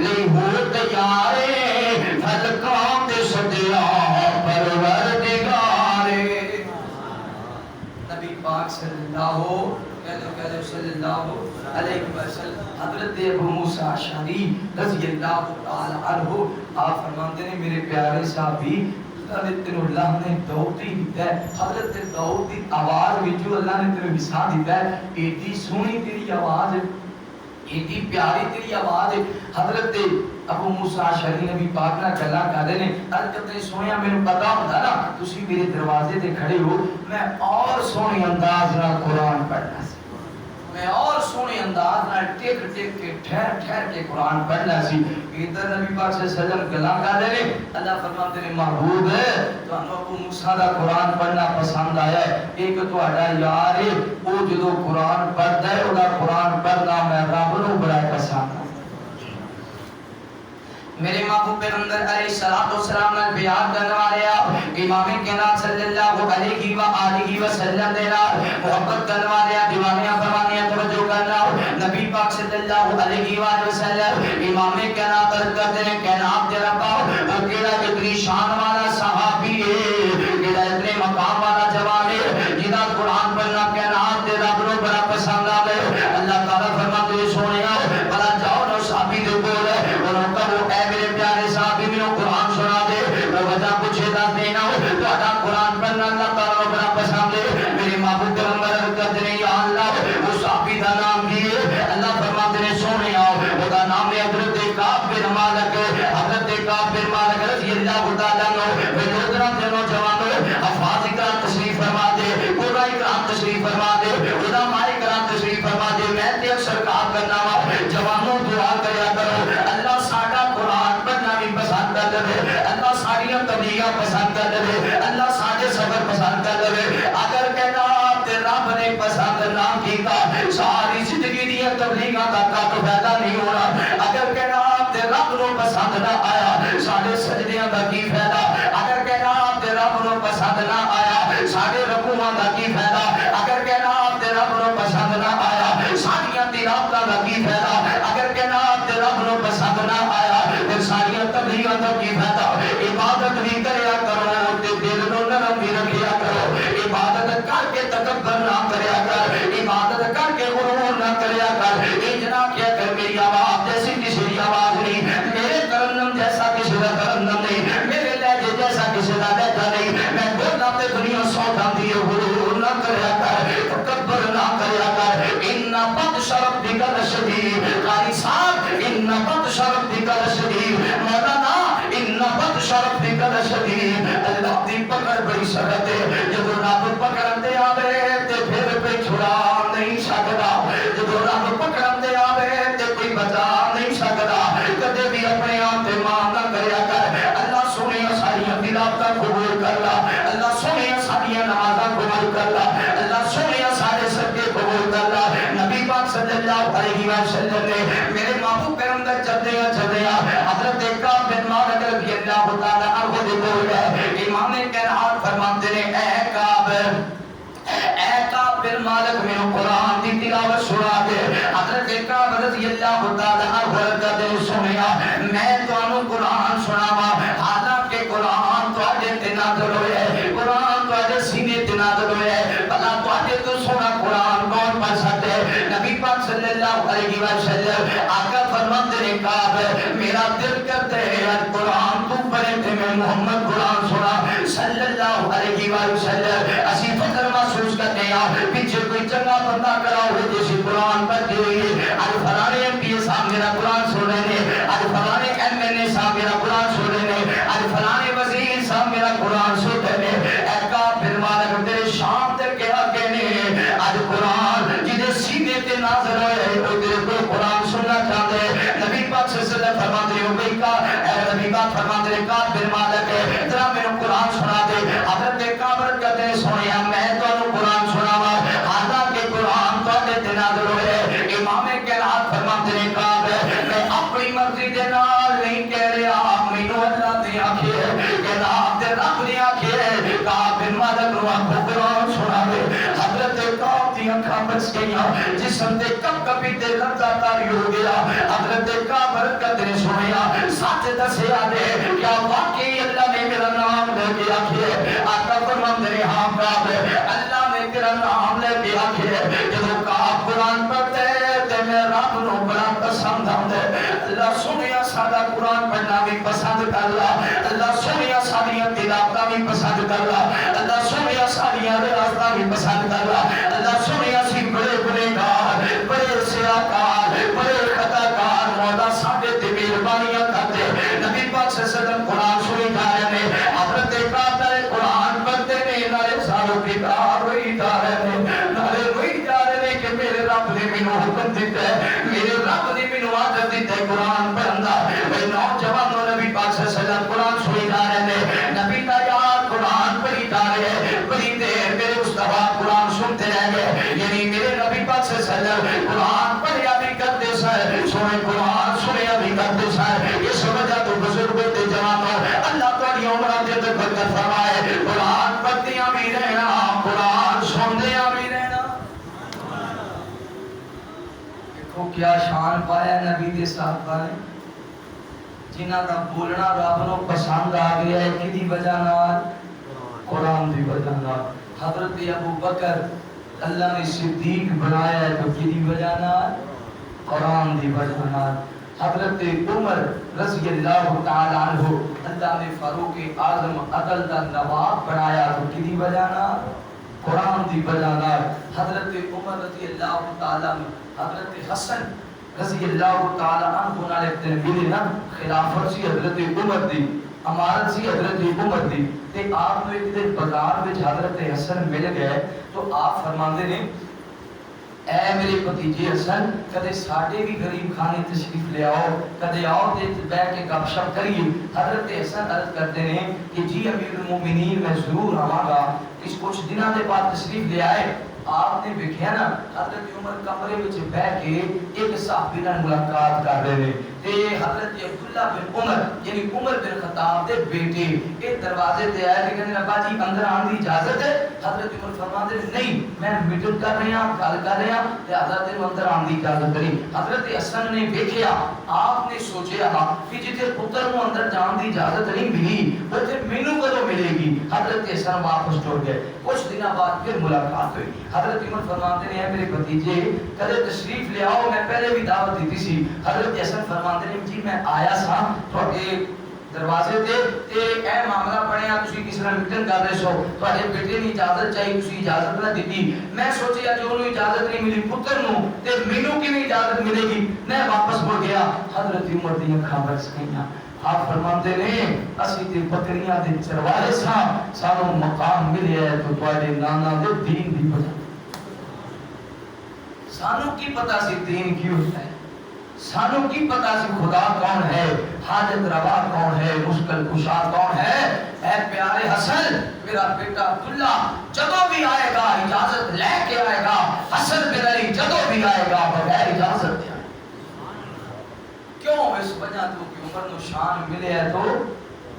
لئی ہو تیار فلکاں تے سدیا پروردگار نبی پاک صلی اللہ علیہ وسلم حضرت ابو موسیٰ اشعری رضی اللہ تعالی عنہ آپ فرماتے ہیں میرے پیارے صحابی اللہ نے داؤد دیتا ہے حضرت داؤد دی آواز وچوں اللہ نے تینوں وسا دیتا ہے ایڈی سونی تیری آواز ایڈی پیاری تیری آواز حضرت ابو موسیٰ اشعری نبی پاک نال گلاں کردے نے حضرت سونیا مینوں پتہ ہوندا نا تسی میرے دروازے تے کھڑے ہو میں اور سونے انداز نال قرآن پڑھنا سی میں اور سونے انداز نال ٹک ٹک کے ٹھہر کے قرآن پڑھنا سی ادھر نبی پاک صلی اللہ علیہ وسلم گلاں کردے نے اللہ فرماتے نے محبوب تانوں ابو موسیٰ دا قرآن پڑھنا پسند آیا ہے ایک تہاڈا یار ہے او جدوں قرآن پڑھدا ہے او دا قرآن پڑھنا میں رب نوں بڑا پسند ہے میرے محبوب پیغمبر علیہ الصلوۃ والسلام نے بیان کرنے والے آپ امام کائنات صلی اللہ علیہ وآلہ وسلم دے نال محبت کرنے والے دیوانیاں فرمانیاں توجہ کرنا نبی پاک صلی اللہ علیہ وآلہ وسلم امام کائنات کرتے ہیں کائنات دے رب او کیڑا اتنی شان والا صحابی ہے کیڑا اتنے مقام والا جوان ہے جنہاں قرآن پڑھنا کائنات دے رب نوں بڑا پسند آوے اللہ تعالی فرماتے ہیں سونیا بلا جاؤ نو صحابی دے کول انہوں کہو اے میرے پیارے صحابی میں قرآن سنا دے وہ وجہ پوچھے دا دینا تہاڈا قرآن پڑھنا اللہ تعالی بڑا پسند ہے میرے محبوب پیغمبر کہتے ہیں یا اللہ وہ صحابی دا نام کی ہے اللہ فرماتے ہیں سونے آؤ وہ دا نام ہے حضرت کعب بن مالک حضرت کعب بن مالک رضی اللہ تعالی عنہ وہ حضرت نوجوانوں حفاظ کرام تشریف فرما دے قرآن کرام تشریف فرما دے علماء کرام تشریف فرما دے میں تے اکثر کہا کرنا وا جوانوں دعا کریا کرو اللہ ساڈا قرآن پڑھنا بھی پسند کر دے اللہ ساڈیاں تبلیغاں پسند کر دے اللہ ساڈے سفر پسند کر دے اگر کہنا تے رب نے پسند نہ کیتا ساری زندگی دی تبلیغاں دا کوئی فائدہ نہیں ہونا اگر کہنا تے رب نو پسند نہ آیا ساڈے سجدیاں دا کی فائدہ اگر کہنا تے رب نو پسند نہ آیا ساڈے رکوعاں دا کی فائدہ اگر کہنا تے رب نو پسند نہ آیا ساڈیاں تلاوتاں دا کی فائدہ اگر کہنا تے رب نو پسند نہ آیا تے ساڈیاں تبلیغاں دا کی فائدہ عبادت بھی کریا کرو تے دل نو نرم بھی رکھیا کرو عبادت کر کے تکبر نہ کریا کر عبادت کر کے غرور نہ کریا کر اجنا کیا کر میری آواز جیسی کسی کی آواز نہیں میرے ترنم جیسا کسی کا ترنم نہیں میرے لہجے جیسا کسی کا لہجہ نہیں میں بولنا تے دنیا سودا دی غرور نہ کریا کر تکبر نہ کریا کر ان بطش ربک لشدید قاری صاحب ان بطش ربک لشدید مولانا ان بطش تعالی عنہ دے کول گئے امام کائنات فرماتے ہیں اے کعب بن مالک میں قرآن دی تلاوت سنا دے حضرت کعب رضی اللہ تعالی عنہ کہتے سنیا میں تانوں قرآن سناواں حالانکہ قرآن تواڈے تے نازل ہویا ہے قرآن تواڈے سینے تے نازل ہویا ہے بھلا تواڈے تو سونا قرآن کون پڑھ سکتا ہے نبی پاک صلی اللہ علیہ وسلم آقا فرماتے ہیں کعب میرا دل کرتا ہے آج قرآن تو پڑھے تے میں محمد قرآن سنا صلی اللہ علیہ وسلم اسی فکر محسوس کرتے ہیں پیچھے کوئی چنگا بندہ کرا ہوئے جیسے قرآن پڑھتے ہوئے آج فلانے ایم پی صاحب میرا قرآن سن رہے ہیں آج فلانے ایم این اے صاحب میرا قرآن سن رہے ہیں آج فلانے وزیر صاحب میرا قرآن سن رہے ہیں ایکا پھر مالک تیرے شام تک کیا کہنے آج قرآن جنہیں سیدھے تے ناظر ہوئے تو تیرے کو قرآن سننا چاہتے ہیں نبی پاک صلی اللہ علیہ وسلم فرماتے ہیں بھئی کا نبی پاک فرماتے ہیں کعب بن مالک ذرا میرے قرآن سنا دے حضرت کعب کہتے ہیں سنیا میں تو قرآن سناواں حالانکہ قرآن تو تے نازل ہوئے امام کائنات فرماتے ہیں کعب میں اپنی مرضی دے نال نہیں کہہ رہا مینوں اللہ نے آکھیا جناب تے رب نے آکھیا کعب بن مالک نو قرآن سنا دے حضرت کعب دی اکھاں بچ گئیاں جسم تے کب کبھی تے لرزہ طاری ہو گیا حضرت کعب کہتے ہیں سنیا سچ دسیا دے کیا واقعی اللہ نے میرا نام لے کے آکھیا آقا فرماتے ہیں ہاں کعب اللہ نے تیرا نام لے کے آکھیا جدوں کعب قرآن پڑھتے تے میں رب نو بڑا پسند آندا اللہ سنیا ساڈا قرآن پڑھنا بھی پسند کرلا اللہ سنیا ساڈیاں تلاوتاں بھی پسند کرلا اللہ سنیا ساڈیاں ریاضتاں بھی پسند کرلا اللہ سنیا سی بڑے گنہگار بڑے سیاکار بڑے خطاکار مولا ساڈے تے مہربانیاں کرتے نبی پاک صلی اللہ علیہ وسلم قرآن سنی جا رہے ہیں حضرت کعب قرآن پڑھتے ہیں نارے ساروں کی کار ہوئی جا رہے ہیں نارے ہوئی جا رہے ہیں کہ میرے رب نے مینوں حکم دیتا ہے میرے رب نے مینوں عادت دیتا ہے قرآن پڑھن دا اے نوجوانوں نبی پاک صلی اللہ علیہ وسلم قرآن سنی جا رہے ہیں نبی دا یار قرآن پڑھی جا رہے ہیں بڑی دیر میرے مصطفیٰ قرآن سنتے رہ گئے یعنی میرے نبی پاک صلی اللہ علیہ وسلم قرآن پڑھیا بھی کرتے سائے سونے قرآن سنیا بھی کرتے سائے اس وجہ تو بزرگوں تے جوانوں اللہ تعالی عمرہ دے تے برکت فرمائے قرآن پڑھدیاں بھی رہنا قرآن سندیاں بھی رہنا دیکھو کیا شان پایا نبی دے ساتھ پائے جنہاں دا بولنا رب نو پسند آ گیا ہے کدی وجہ نال قرآن دی وجہ نال حضرت ابو بکر اللہ نے صدیق بنایا ہے تو کدی وجہ نال قرآن دی وجہ نال حضرت عمر رضی اللہ تعالی عنہ اللہ نے فاروق اعظم عدل دا نواب بنایا تو کدی وجہ نال قرآن دی وجہ نال حضرت عمر رضی اللہ تعالی عنہ حضرت حسن رضی اللہ تعالی عنہ نال تے ملے نا خلافت سی حضرت عمر دی امارت سی حضرت عمر دی تے آپ نے ایک دن بازار وچ حضرت حسن مل گئے تو آپ فرماندے نے اے میرے بھتیجے حسن کدے ساڈے بھی غریب خانے تشریف لے آؤ کدے آؤ تے بیٹھ کے گپ شپ کریے حضرت حسن عرض کرتے ہیں کہ جی امیر المومنین میں ضرور آواں گا اس کچھ دنوں کے بعد تشریف لے آئے آپ نے دیکھا نا حضرت عمر کمرے وچ بیٹھ کے ایک صحابی نال ملاقات کر رہے ہیں تے حضرت عبداللہ بن عمر یعنی عمر بن خطاب دے بیٹے ایک دروازے تے آئے کہ کہنے ابا جی اندر آنے دی اجازت ہے حضرت عمر فرماتے ہیں نہیں میں میٹنگ کر رہے ہیں گل کر رہے ہیں تے حضرت نے اندر آنے دی اجازت نہیں حضرت حسن نے دیکھا آپ نے سوچیا کہ جتے پتر نو اندر جان دی اجازت نہیں ملی اوتھے مینوں کدوں ملے گی حضرت حسن واپس ٹر گئے کچھ دنوں بعد پھر ملاقات ہوئی حضرت عمر فرماتے ہیں میرے بھتیجے کدے تشریف لے آؤ میں پہلے بھی دعوت دیتی سی حضرت حسن فرماتے ہیں جی میں آیا سا تواڈے دروازے تے اے معاملہ پڑھیا تسی کس طرح میٹنگ کر رہے سو تواڈے بیٹے نے اجازت چاہیے تسی اجازت نہ دتی میں سوچیا جو انہوں اجازت نہیں ملی پتر نو تے مینوں کیویں اجازت ملے گی میں واپس مڑ گیا حضرت عمر دی اکھاں برس گئیاں آپ فرماتے ہیں اسی تے بکریاں دے چرواہے ساں سانو مقام ملیا ہے تو تواڈے نانا دے دین دی وجہ سانو کی پتہ سی دین کی ہوتا ہے سانو کی پتہ سی خدا کون ہے حاجت روا کون ہے مشکل کشا کون ہے اے پیارے حسن میرا بیٹا عبداللہ جدوں بھی آئے گا اجازت لے کے آئے گا حسن بن علی جدوں بھی آئے گا بغیر اجازت دے کیوں اس وجہ تو کہ عمر نو شان ملے ہے تو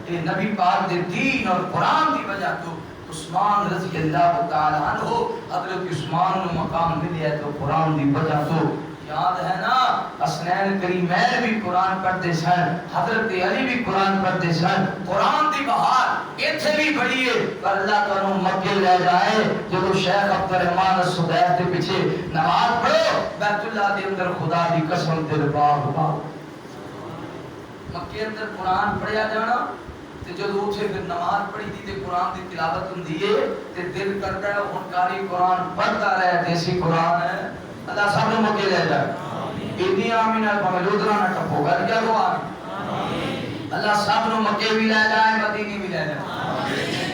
یہ نبی پاک دے دین اور قرآن دی وجہ تو عثمان رضی اللہ تعالی عنہ حضرت عثمان نو مقام ملیا ہے تو قرآن دی وجہ تو یاد ہے نا حسنین کریمین بھی قرآن پڑھتے سن حضرت علی بھی قرآن پڑھتے سن قرآن دی بہار ایتھے بھی بڑی ہے پر اللہ تعالیٰ مکے لے جائے جب شیخ عبد الرحمن السدیس کے پیچھے نماز پڑھو بیت اللہ دے اندر خدا دی قسم دل باغ باغ مکے اندر قرآن پڑھیا جانا تے جب اوتھے پھر نماز پڑھی تھی تے قرآن دی تلاوت ہوندی ہے تے دل کرتا ہے ہن کاری قرآن پڑھتا رہے دیسی قرآن ہے اللہ سب نے مکے لے جائے اتنی آمین ہے لودرا نہ ٹپو گھر کیا کو آمین اللہ سب نے مکے بھی لے جائے مدینے بھی لے جائے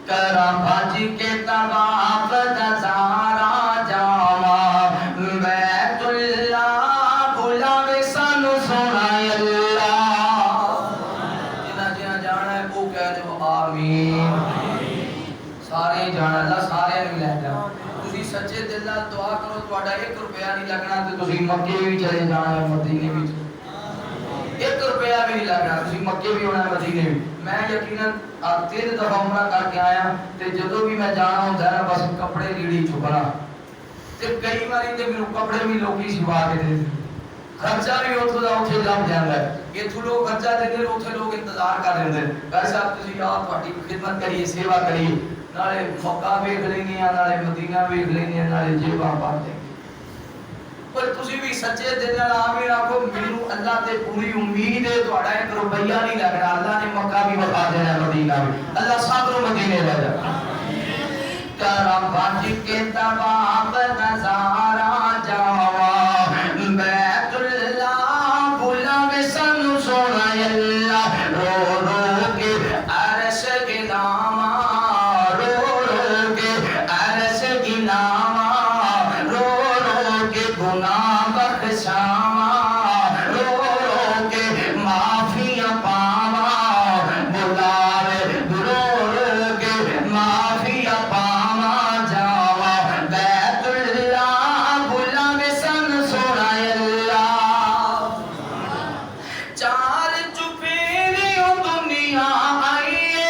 کرم بھاجی کے طواف نظارہ جاوا بیت اللہ بلاوے سانو سونا اللہ جنہ جانا ہے وہ کہہ دو آمین سارے جانا اللہ سارے نے لے جانا سچے دل نال دعا کرو تہاڈا 1 روپیہ نہیں لگنا تے تسی مکے بھی چلے جانا ہے مدینے بھی 1 روپیہ بھی نہیں لگنا تسی مکے بھی ہونا ہے مدینے بھی میں یقیناً 3 دفعہ عمرہ کر کے آیا تے جدوں بھی میں جانا ہوندا ہے نا بس کپڑے لیڑی چکنا تے کئی باری تے میرے کپڑے بھی لوکی سوا کے دے خرچہ بھی اوتھوں دا اوتھے لگ جاندا ہے ایتھوں لوگ خرچہ دیندے اوتھے لوگ انتظار کر رہے ہیں بھائی صاحب تسی آ تہاڈی خدمت کریے سیوا کریے نالے مکہ ویکھ لینی ہے نالے مدینہ ویکھ لینی ہے نالے جیباں پا لیں پر تسی بھی سچے دل نال آمین آکھو مینوں اللہ تے پوری امید ہے تہاڈا 1 روپیہ نہیں لگنا اللہ نے مکہ بھی بتا دینا مدینہ بھی اللہ سب نوں مدینے لے جا کرم بھاجی کے طواف نظارہ جاوا بیت اللہ بلاوے سانو سونا اللہ رو رو کے عرش گلاواں گناہ بخشاواں رو رو کے معافیاں پاواں بلاوے رو رو کے معافیاں پاواں جاواں بیت اللہ بلاوے سن سونا اللہ چار چپیریوں دنیا آئیے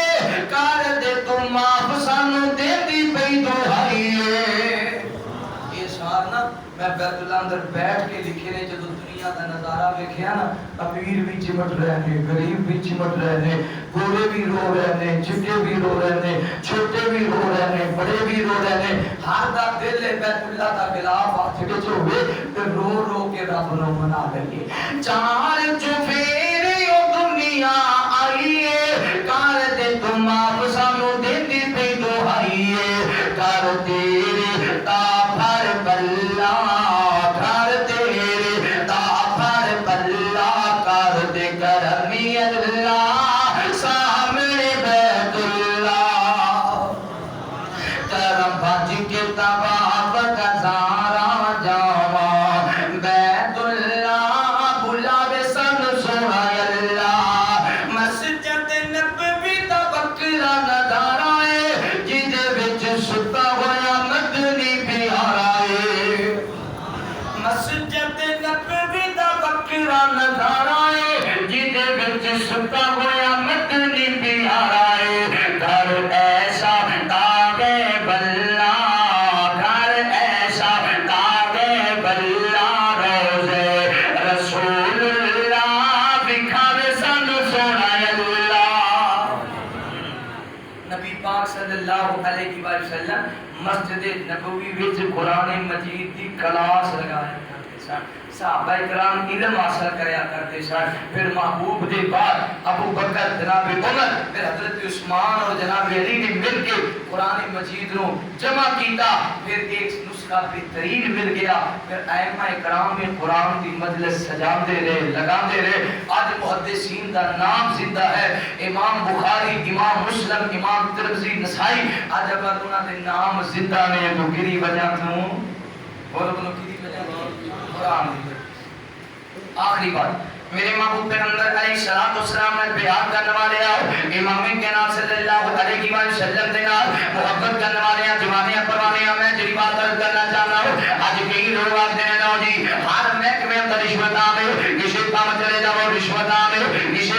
کر دے تو معاف سانو دے دی پئی دعائیے یہ سارنا میں بیت اللہ اندر بیٹھ کے لکھے نے جدو دنیا کا نظارہ ویکھیا نا امیر بھی چمٹ رہے ہیں غریب بھی چمٹ رہے ہیں گورے بھی رو رہے ہیں چٹے بھی رو رہے ہیں چھوٹے بھی رو رہے ہیں بڑے بھی رو رہے ہیں ہر دا دل ہے بیت اللہ کا خلاف ہاتھ کے جو ہوئے تو رو رو کے رب نو منا لگے چار چفیریوں دنیا آئیے کار دے تم آپ سانو دے دی پہ دعائیے کر تیرے تا بھر بلا کر تیرے تا بھر بلا کر دے کرمی اللہ سامنے بیت اللہ کرم بھاج کے طواف کا زارا جاوا بیت اللہ بلاوے سن سونا اللہ مسجد نبوی دا بکرا نظارہ ہے جدے وچ ستا ہویا مدنی پیارا ہے مسجد نبوی دا بکرا نظارہ ہے جدے وچ ستا ہویا مدنی پیارا ہے گھر ایسا تاگے بلا گھر ایسا تاگے بلا روزے رسول اللہ بکھاوے سن سونا اللہ نبی پاک صلی اللہ علیہ وسلم مسجد نبوی وچ قرآن مجید دی کلاس لگایا کرتے سن صحابہ کرام علم حاصل کریا کرتے سن پھر محبوب دے بعد ابو بکر جناب عمر پھر حضرت عثمان اور جناب علی نے مل کے قرآن مجید نو جمع کیتا پھر ایک نسخہ بہترین مل گیا پھر ائمہ کرام نے قرآن کی مجلس سجاتے رہے لگاتے رہے آج محدثین دا نام زندہ ہے امام بخاری امام مسلم امام ترمذی نسائی آج اگر انہاں دے نام زندہ نے تو کیڑی وجہ تو بولو بولو کیڑی وجہ قرآن دی آخری بات میرے محبوب پیغمبر علیہ الصلوۃ والسلام نے بیان کرنے والے آؤ امام کے نام صلی اللہ علیہ وسلم دے نال محبت کرنے والے جوانیاں پروانیاں میں جڑی بات عرض کرنا چاہتا ہوں آج کئی لوگ آتے ہیں نا جی ہر محکمے اندر رشوت آوے کسی کام چلے جاؤ رشوت آوے کسی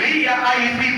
VIP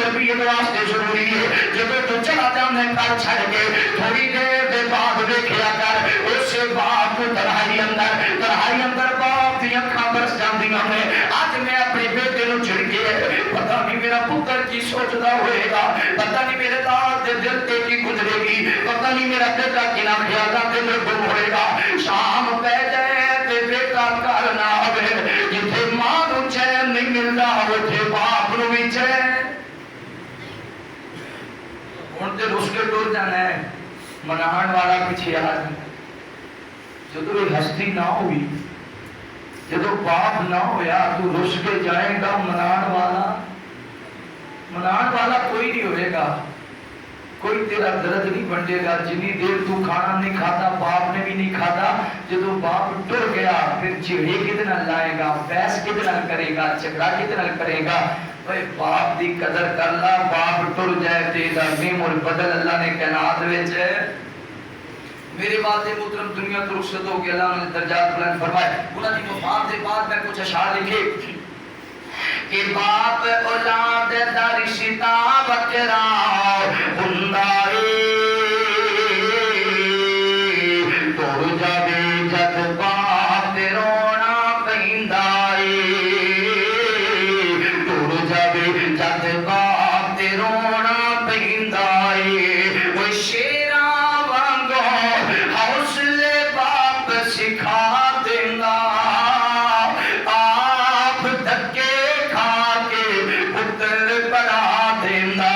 تربیت واسطے ضروری ہے جب تو چلا جانے کر چھڑ کے تھوڑی دیر دے بعد دیکھیا کر اس باپ کو تنہائی اندر باپ دی اکھاں برس جاندیاں نے اج میں اپنے بیٹے نو چھڑ کے پتہ نہیں میرا پتر کی سوچدا ہوئے گا پتہ نہیں میرے داد دے دل تے کی گزرے گی پتہ نہیں میرا بیٹا کنا خیالات دے گم ہوئے گا شام پہ جائے تے بیٹا گھر نہ آوے جتھے ماں نو چین نہیں ملدا اوتھے باپ نو بھی چین ہن تے رس کے ٹر جانا ہے مناہن والا پیچھے آ جانا جدو یہ ہستی نہ ہوئی جدو باپ نہ ہویا تو رس کے جائے گا منان والا کوئی نہیں ہوئے گا کوئی تیرا درد نہیں بنٹے گا جنی دیر تو کھانا نہیں کھاتا باپ نے بھی نہیں کھاتا جدو باپ ٹر گیا پھر چڑھے کتنا لائے گا بحث کتنا کرے گا جھگڑا کتنا کرے گا بھائی باپ دی قدر کر لا باپ ٹر جائے تیرا نیم اور بدل اللہ نے کائنات وچ میرے والد محترم دنیا تو رخصت ہو گیا اللہ نے درجات بلند فرمائے انہاں دی وفات دے بعد میں کچھ اشعار لکھے کہ باپ اولاد دا رشتہ وکرا ہوندا اے ٹر جاوے جد باپ تے رونا پیندا اے ٹر جاوے جد باپ تے رونا پیندا اے او شیراں وانگو حوصلے باپ سکھا دیندا آپ دھکے کھا کے پتر پڑھا دیندا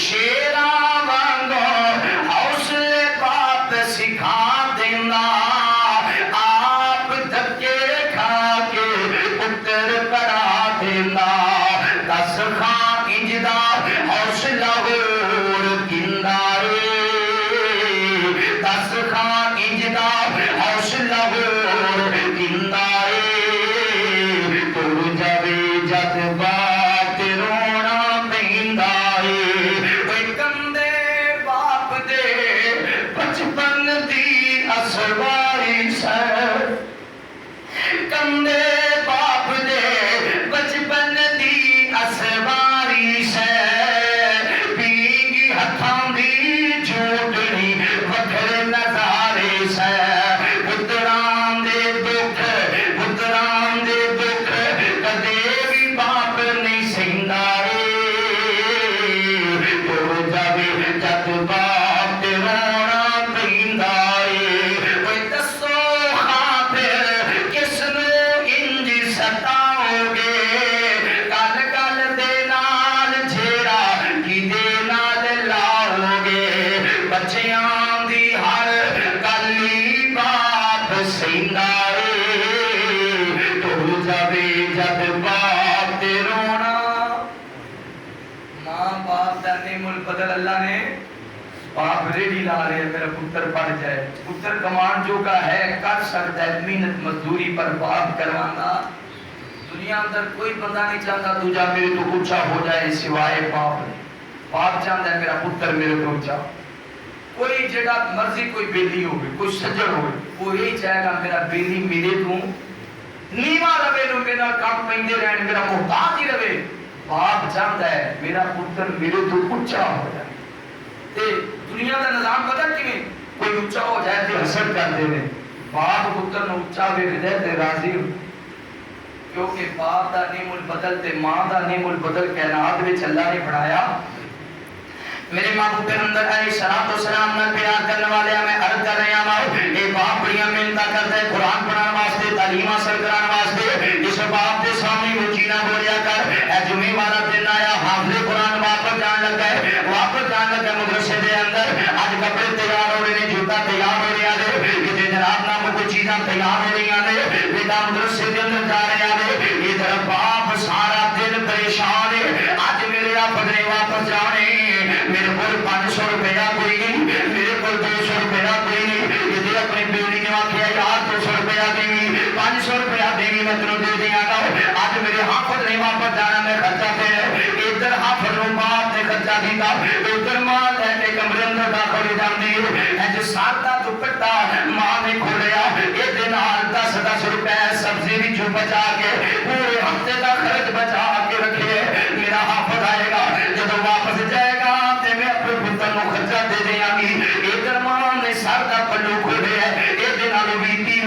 شیراں وانگو حوصلے باپ سکھا دیندا آپ دھکے کھا کے پتر پڑھا دیندا دس خاں انجدا حوصلہ ہور کیندا اے دس خاں انجدا حوصلہ ہور کیندا اے ٹر جاوے جد باپ تے رونا پیندا اے اوے کندے باپ دے بچپن دی اسواری سر کندے باپ دے بچپن دی اسواری سر پیگی ہتھاں دی جھوٹڑی وکھرے نظارے سر پتران دے دکھ کدے بھی باپ نہیں سہندا اے ٹر جاوے جد باپ تے رونا پیندا اے اوے دسو خاطر کس نو انج ستاؤ گے کل کل دے نال جھیڑا کدے نال لاؤ گے بچیاں دی ہر گلی باپ سہندا اے ٹر جاوے جد باپ تے رونا ماں باپ دا نعم البدل اللہ نے باپ ریڈی لا رہے ہیں میرا پتر پڑھ جائے پتر کمان جو کا ہے کر سکتا ہے محنت مزدوری پر باپ کروانا دنیا اندر کوئی بندہ نہیں چاہتا تو جا میرے تو اونچا ہو جائے سوائے باپ نے باپ چاہتا ہے میرا پتر میرے تو اونچا کوئی جڑا مرضی کوئی بیلی ہوگی کوئی سجن ہوگی وہ یہی چاہے گا میرا بیلی میرے تو نیواں رہے نو میرا کام پیندے رہن میرا محتاج ہی رہے باپ چاہتا ہے میرا پتر میرے تو اونچا ہو جائے تے دنیا کا نظام پتہ کیویں کوئی اونچا ہو جائے تے حسد کردے نے باپ پتر نو اونچا ویکھ دے تے راضی ہو کیونکہ باپ دا نعم البدل تے ماں دا نعم البدل کائنات وچ اللہ نے بنایا میرے محبوب پیغمبر علیہ الصلوۃ والسلام نے پیار کرنے والے میں عرض کر رہے ہیں اے باپ بڑیاں محنت کرتے قرآن پڑھان واسطے تعلیم حاصل کران واسطے اس باپ دے سامنے اونچی نہ بولیا کر اے جمعے والا دن آیا حافظ قرآن واپس جان لگا ہے مدرسے دے اندر اج کپڑے تیار ہو رہے ہیں جوتا تیار ہو رہا ہے کتے جناب نام کوئی چیزاں تیار ہو رہی ہیں بیٹا مدرسے دے اندر جا رہا ہے ادھر باپ سارا دن پریشان ہے اج میرے حافظ نے واپس جانے میرے کو 500 روپیہ کوئی نہیں میرے کو 200 روپیہ کوئی نہیں ادھر اپنی بیوی نے آخیا یار 200 روپیہ دیں 500 روپیہ دیں میں تینوں دے دیا گا اج میرے حافظ نے واپس جانا میں خرچہ پہ ادھر حافظ نو باپ نے خرچہ دیتا ادھر ماں لے کے کمرے اندر داخل ہو جاندی ہے سادہ دوپٹہ ماں نے کھولیا یہ نال 10 روپے سبزی وچوں بچا کے پورے ہفتے کا خرچ بچا کے رکھے میرا حافظ آئے گا جب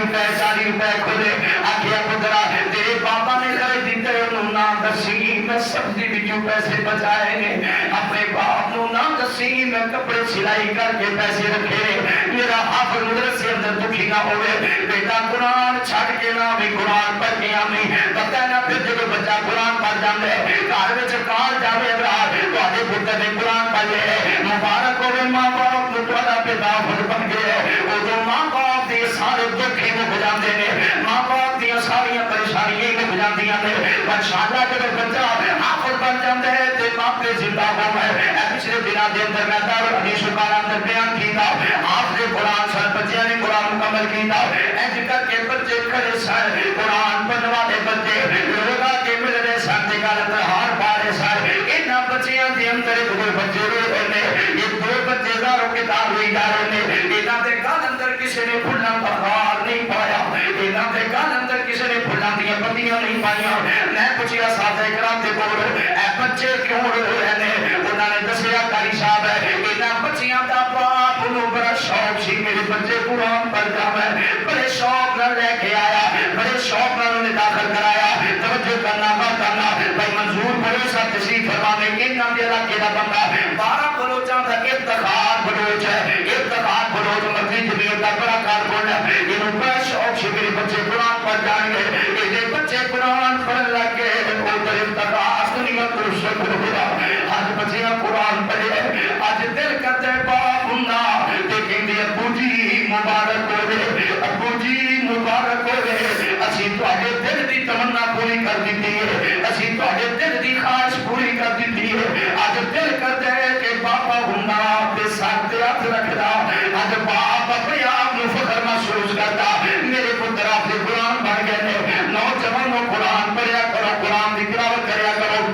روپے 40 روپے کھولے آخیا پترا تیرے بابا نے خرچ دیتے انہوں نہ دسی میں سبزی وچوں پیسے بچائے نے اپنے باپ نو نہ دسی میں کپڑے سلائی کر کے پیسے رکھے نے میرا حافظ مدرسے اندر دکھی نہ ہوئے بیٹا قرآن چھڑ کے نہ بھی قرآن پڑھ کے آمی پتہ نہ پھر جب بچہ قرآن پڑھ جاندے گھر وچ کال جاوے برار تواڈے پتر نے قرآن پڑھ لے مبارک ہوے ماں باپ نو تہاڈا پیدا حافظ بن گئے اودوں ماں باپ دے سارے دکھ مک جاندے نے ماں باپ دی ساری پریشانیاں مک جاندیاں نے انشاءاللہ جب بچہ حافظ بن جاندا ہے تے ماں پہ زندہ ہو ہے پچھلے دنوں دے اندر میں دار حدیث قرآن اندر بیان کیتا حافظ قرآن سن بچیاں نے قرآن مکمل کیتا انج کر کے بچے کھڑے سن قرآن پڑھن والے بچے لوگا کے مل رہے سن تے گل تے ہار پا رہے سن انہاں بچیاں دے اندر دو بچے ہوئے نے یہ دو بچے زارو کتاب ہوئی جا رہے نے انہاں دے گل اندر کسی نے پھلاں بخار نہیں پایا انہاں دے گل اندر کسی نے پھلاں دی پتیاں نہیں پائیاں میں پوچھیا صاحب کرام دے کول اے بچے کیوں رو رہے نے انہاں نے دسیا قاری صاحب انہاں بچیاں دا باپ نو بڑا شوق سی میرے بچے قرآن پڑھ جاوے بڑے شوق نال لے کے آیا بڑے شوق نال انہیں داخل کرایا توجہ کرنا بات کرنا بھائی منظور بڑے سا تشریف فرمانے انہاں دے علاقے دا بندہ 12 بلوچاں دا افتخار بلوچ ہے افتخار بلوچ مرضی جمعیت دا بڑا کارکن ہے انہوں بڑا شوق سی میرے بچے قرآن پڑھ جائیں گے یہ بچے قرآن پڑھ لگے اوپر افتخار دنیا کو شکر ہوا آج بچیاں قرآن پڑھے آج دل کرتے باپ ہندا لیکن دی ابو جی مبارک ہوئے ابو جی مبارک ہوئے اسی تواڈے دل دی تمنا پوری کر دیتی ہے اسی تواڈے دل دی خواہش پوری کر دیتی ہے آج دل کرتے ہے کہ باپا ہندا تے سر تے ہاتھ رکھدا آج باپ اپنے آپ نو فخر محسوس کرتا میرے پتر اپنے قرآن پڑھ گئے نے نوجوانوں قرآن پڑھیا کرو قرآن دی تلاوت کریا کرو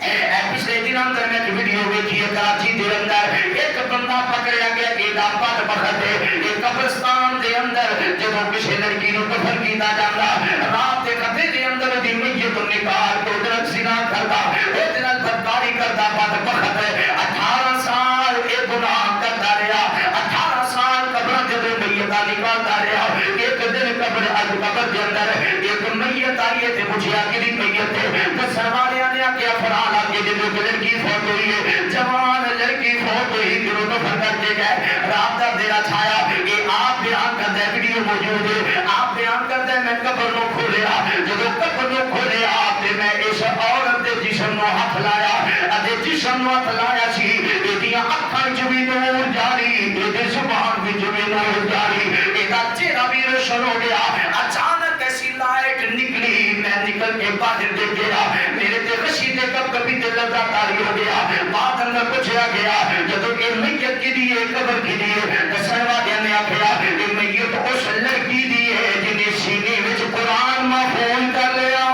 پچھلے دنوں اندر میں ایک ویڈیو دیکھی ہے کراچی دے اندر ایک بندہ پکڑیا گیا ایڈا پت پکڑتے ایک قبرستان دے اندر جدوں کسی لڑکی نو دفن کیتا جاندا رات دے کتے دے اندر دی میت نکال کے اودے نال زنا کردا اودے نال بدکاری کردا پت پکڑ 18 سال اے گناہ کردا رہیا 18 سال قبر جدوں میت نکالدا رہیا ایک دن قبر دے اندر ایک میت آئی تے پوچھیا کدی میت ہے دسن والیاں نے آکھیا فلاں لڑکی جدوں لڑکی فوت ہوئی ہے جوان لڑکی فوت ہوئی جدوں دفن کر کے گئے رات دا اندھیرا چھایا یہ آپ بیان کردا ہے ویڈیو موجود ہے آپ بیان کردا ہے میں قبر نو کھولیا جدوں قبر نو کھولیا تے میں اس عورت دے جسم نو ہاتھ لایا اتے جسم نو ہاتھ لایا سی ایدیاں اکھاں وچ وی نور جاری ایدی زبان وچ وی نور جاری ایدا چہرہ بھی روشن ہو گیا اچانک ایسی لائٹ نکلی میں نکل کے باہر دیکھ گیا میرے تے خشی تے کب کبھی تے لذا تاری ہو گیا بات اندر پوچھا گیا جدوں یہ میت کی دی ہے قبر کی دی ہے دسن والے نے آکھیا یہ میت اس لڑکی دی ہے جنے سینے وچ قرآن محفوظ کر لیا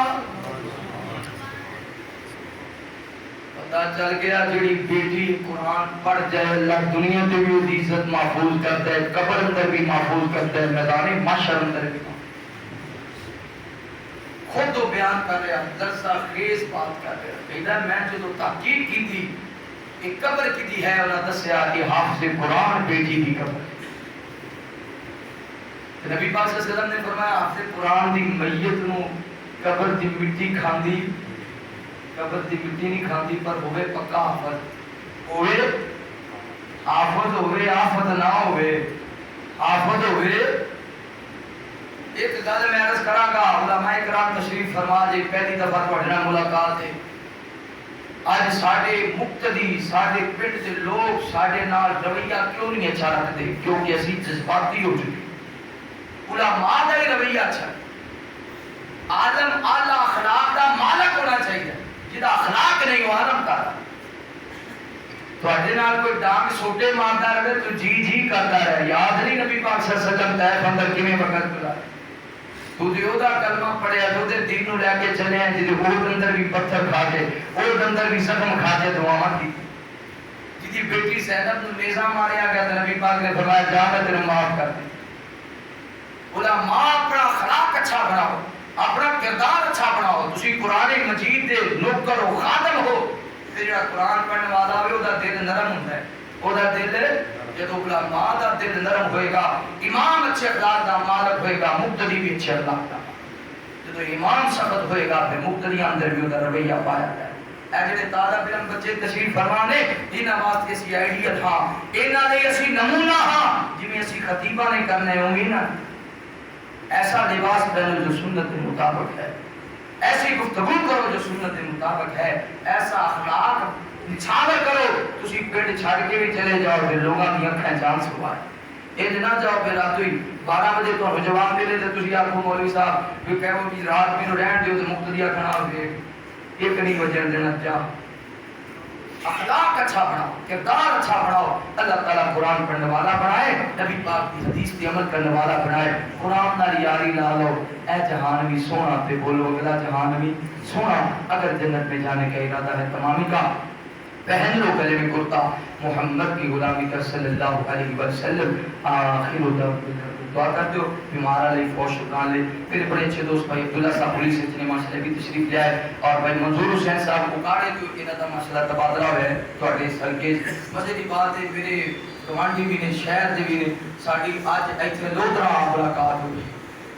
پتہ چل گیا جڑی بیٹی قرآن پڑھ جائے اللہ دنیا تے بھی اس عزت محفوظ کرتا ہے قبر اندر بھی محفوظ کرتا ہے میدان محشر اندر بھی خود تو بیان کر رہا درسہ خیز بات کر رہا ادھر میں جو تحقیق کی تھی ایک قبر کی تھی ہے انہاں دسیا کہ حافظ قرآن بیٹی دی قبر نبی پاک صلی اللہ علیہ وسلم نے فرمایا حافظ قرآن دی میت نو قبر دی مٹی کھاندی قبر دی مٹی نہیں کھاندی پر ہوئے پکا حافظ ہوئے حافظ ہوئے آفت نہ ہوئے حافظ ہوئے ایک گل میں عرض کراں گا علماء کرام تشریف فرما جی پہلی دفعہ تواڈے نال ملاقات ہے اج ساڈے مقتدی ساڈے پنڈ دے لوگ ساڈے نال رویہ کیوں نہیں اچھا رکھتے کیونکہ اسی جذباتی ہو چکے علماء دا ہی رویہ اچھا عالم اعلی اخلاق دا مالک ہونا چاہیے جدا اخلاق نہیں ہو عالم کا تواڈے نال کوئی ڈانگ سوٹے ماردا رہے تو جی جی کرتا رہے یاد نہیں نبی پاک صلی اللہ علیہ وسلم طیف اندر کیویں وقت گزارا تو دیو دا کلمہ پڑھیا تو دے دین نو لے کے چلے ہیں جدی اود اندر بھی پتھر کھا کے اود اندر بھی زخم کھا کے دعاواں کی جدی بیٹی زینب نو نیزہ ماریا گیا تو نبی پاک نے فرمایا جا میں تیرے معاف کر دی علماء اپنا اخلاق اچھا بناؤ اپنا کردار اچھا بناؤ تسی قرآن مجید دے نوکر ہو خادم ہو تے جڑا قرآن پڑھنے والا ہوے او دا دل نرم ہوندا ہے او دا دل جدو علماء دا دل نرم ہوئے گا، امام اچھے اخلاق دا مالک ہوئے گا، مقتدی بھی اچھے اخلاق دا، جدو امام سخت ہوئے گا پھر مقتدی اندر بھی ادھر رویہ پایا جائے۔ اے جڑے طالب علم بچے تشریف فرمانے انہاں واسطے اسی آئیڈیا تھا، انہاں نے اسی نمونہ ہاں جویں اسی خطیبہ نے کرنے ہوں گی نا، ایسا لباس پہنو جو سنت کے مطابق ہے، ایسی گفتگو کرو جو سنت کے مطابق ہے، ایسا اخلاق نچھاور کرو، تسی پنڈ چھڑ کے بھی چلے جاؤ پھر لوگاں دی اکھیں جان سوائے، یہ نہ جاؤ پھر رات ہوئی 12 بجے تو جواب ملے تو تسی آکھو مولوی صاحب بھی کہو کہ رات میں رہن دیو تو مقتدیہ کھڑا ہو گئے، ایک نہیں وجہ دینا چاہ۔ اخلاق اچھا بناؤ، کردار اچھا بناؤ، اللہ تعالیٰ قرآن پڑھنے والا بنائے، نبی پاک کی حدیث پہ عمل کرنے والا بنائے، قرآن نال یاری لا لو، اے جہانوی سونا پہ بولو اگلا جہانوی سونا، اگر جنت میں جانے کا ارادہ ہے تمامی کا پہن لو کلمہ کرتا محمد کی غلامی کا صلی اللہ علیہ وسلم۔ آخر دعا کر دو بیمارہ لے فوش شکان لے۔ پھر بڑے اچھے دوست بھائی عبداللہ صاحب پولیس اتنے ماشاءاللہ بھی تشریف لے آئے، اور بھائی منظور حسین صاحب کو کاڑے جو انہاں دا ماشاءاللہ تبادلہ ہوئے ہے تو اٹھے سرکیز مزے دی بات ہے، میرے گوانڈی بھی نے شہر دے بھی نے ساڑھی آج ایتھے دو طرح ملاقات ہوئی،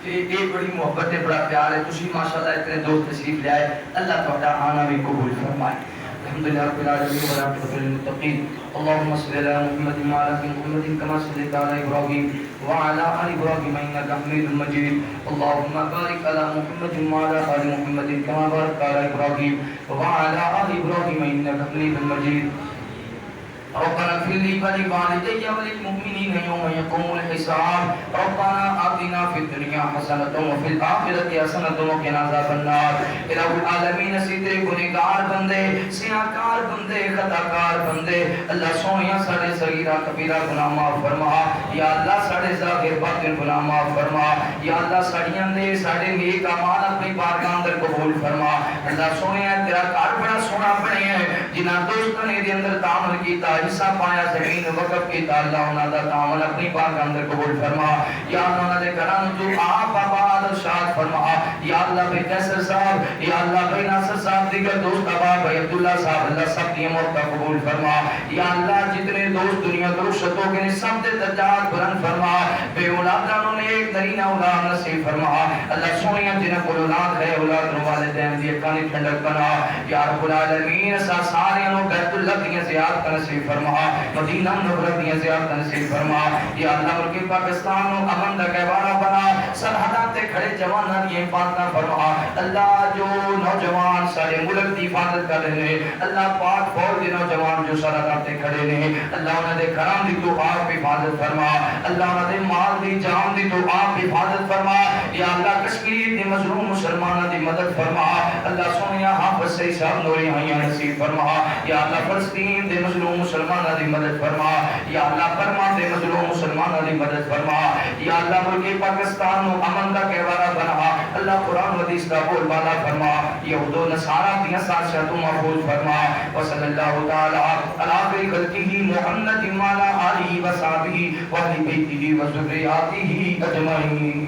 ایک بڑی محبت ہے، بڑا پیار ہے، تسی ماشاءاللہ اتنے دوست تشریف لے آئے، اللہ تعالیٰ آنا بھی قبول فرمائے۔ الحمدللہ رب العالمین والعاقبۃ للمتقین، اللهم صل على محمد وعلى ال محمد كما صليت على ابراهيم وعلى ال ابراهيم انك حميد مجيد، اللهم بارك على محمد وعلى ال محمد كما باركت على ابراهيم وعلى ال ابراهيم انك حميد مجيد۔ ربنا اغفر لي ولوالدي وللمؤمنين يوم يقوم الحساب، ربنا آتنا في الدنيا حسنة وفي الآخرة حسنة وقنا عذاب النار۔ الہ العالمین اسی تیرے گنہگار بندے، سیاہکار بندے، خطاکار بندے، اللہ سونیا ساڑے صغیرہ کبیرہ گناہ معاف فرما، یا اللہ ساڑے ظاہر باطن گناہ معاف فرما، یا اللہ ساڑیاں دے ساڑے نیک اعمال اپنی بارگاہ اندر قبول فرما۔ اللہ سونیا تیرا کار بڑا سونا بنے ہے، جنہاں دوستوں نے دے اندر تعامل کیتا، حصہ پایا زمین وقف کیتا، اللہ انہاں دا تعامل اپنی بارگاہ اندر قبول فرما، یا اللہ انہاں دے گھراں تو آپ آباد اور شاد فرما، یا اللہ بے کیسر صاحب، یا اللہ بھائی ناصر صاحب دیگر دوست ابا بھائی عبداللہ صاحب، اللہ سب کی موت کا قبول فرما، یا اللہ جتنے دوست دنیا درشتوں کے سب دے درجات بلند فرما، بے اولادانوں نے ایک نرینہ اولاد نصیب فرما، اللہ سونیا جنہ کو اولاد ہے اولاد رو والدین دی اکانی ٹھنڈک بنا، یا رب العالمین سارے انہوں بیت اللہ دیاں زیاد کا نصیب فرما، مدینہ نبرت دیاں زیاد کا نصیب فرما، یا اللہ ملک پاکستان نو امن دا کہوارہ بنا، سرحدات تے کھڑے جوانہ دی حفاظت فرما، اللہ جو نوجوان سارے ملک دی حفاظت کر رہے ہیں، اللہ پاک فوج دے نوجوان جو سرحدات تے کھڑے ہیں، اللہ انہاں دے گھراں دی تو آپ حفاظت فرما، اللہ انہاں دے مال دی جان دی تو آپ حفاظت فرما، یا اللہ کشمیر دی مظلوم مسلمانہ دی مدد فرما، اللہ سونیا حافظ صحیح صاحب نوری حیاں نصیب فرما، یا اللہ فلسطین دے مظلوم مسلمانہ دی مدد فرما، یا اللہ برما دے مظلوم مسلمانہ دی مدد فرما، یا اللہ ملک پاکستان نو امن دا کہوارہ بنا، اللہ قرآن و حدیث کا بول بالا فرما، یہود و نصارہ دیاں سازشاتوں محفوظ فرما، وصلی اللہ تعالی علی خیر خلقہ محمد وعلی آلہ و صحبہ و اہل بیتہ و ذریاتہ اجمعین۔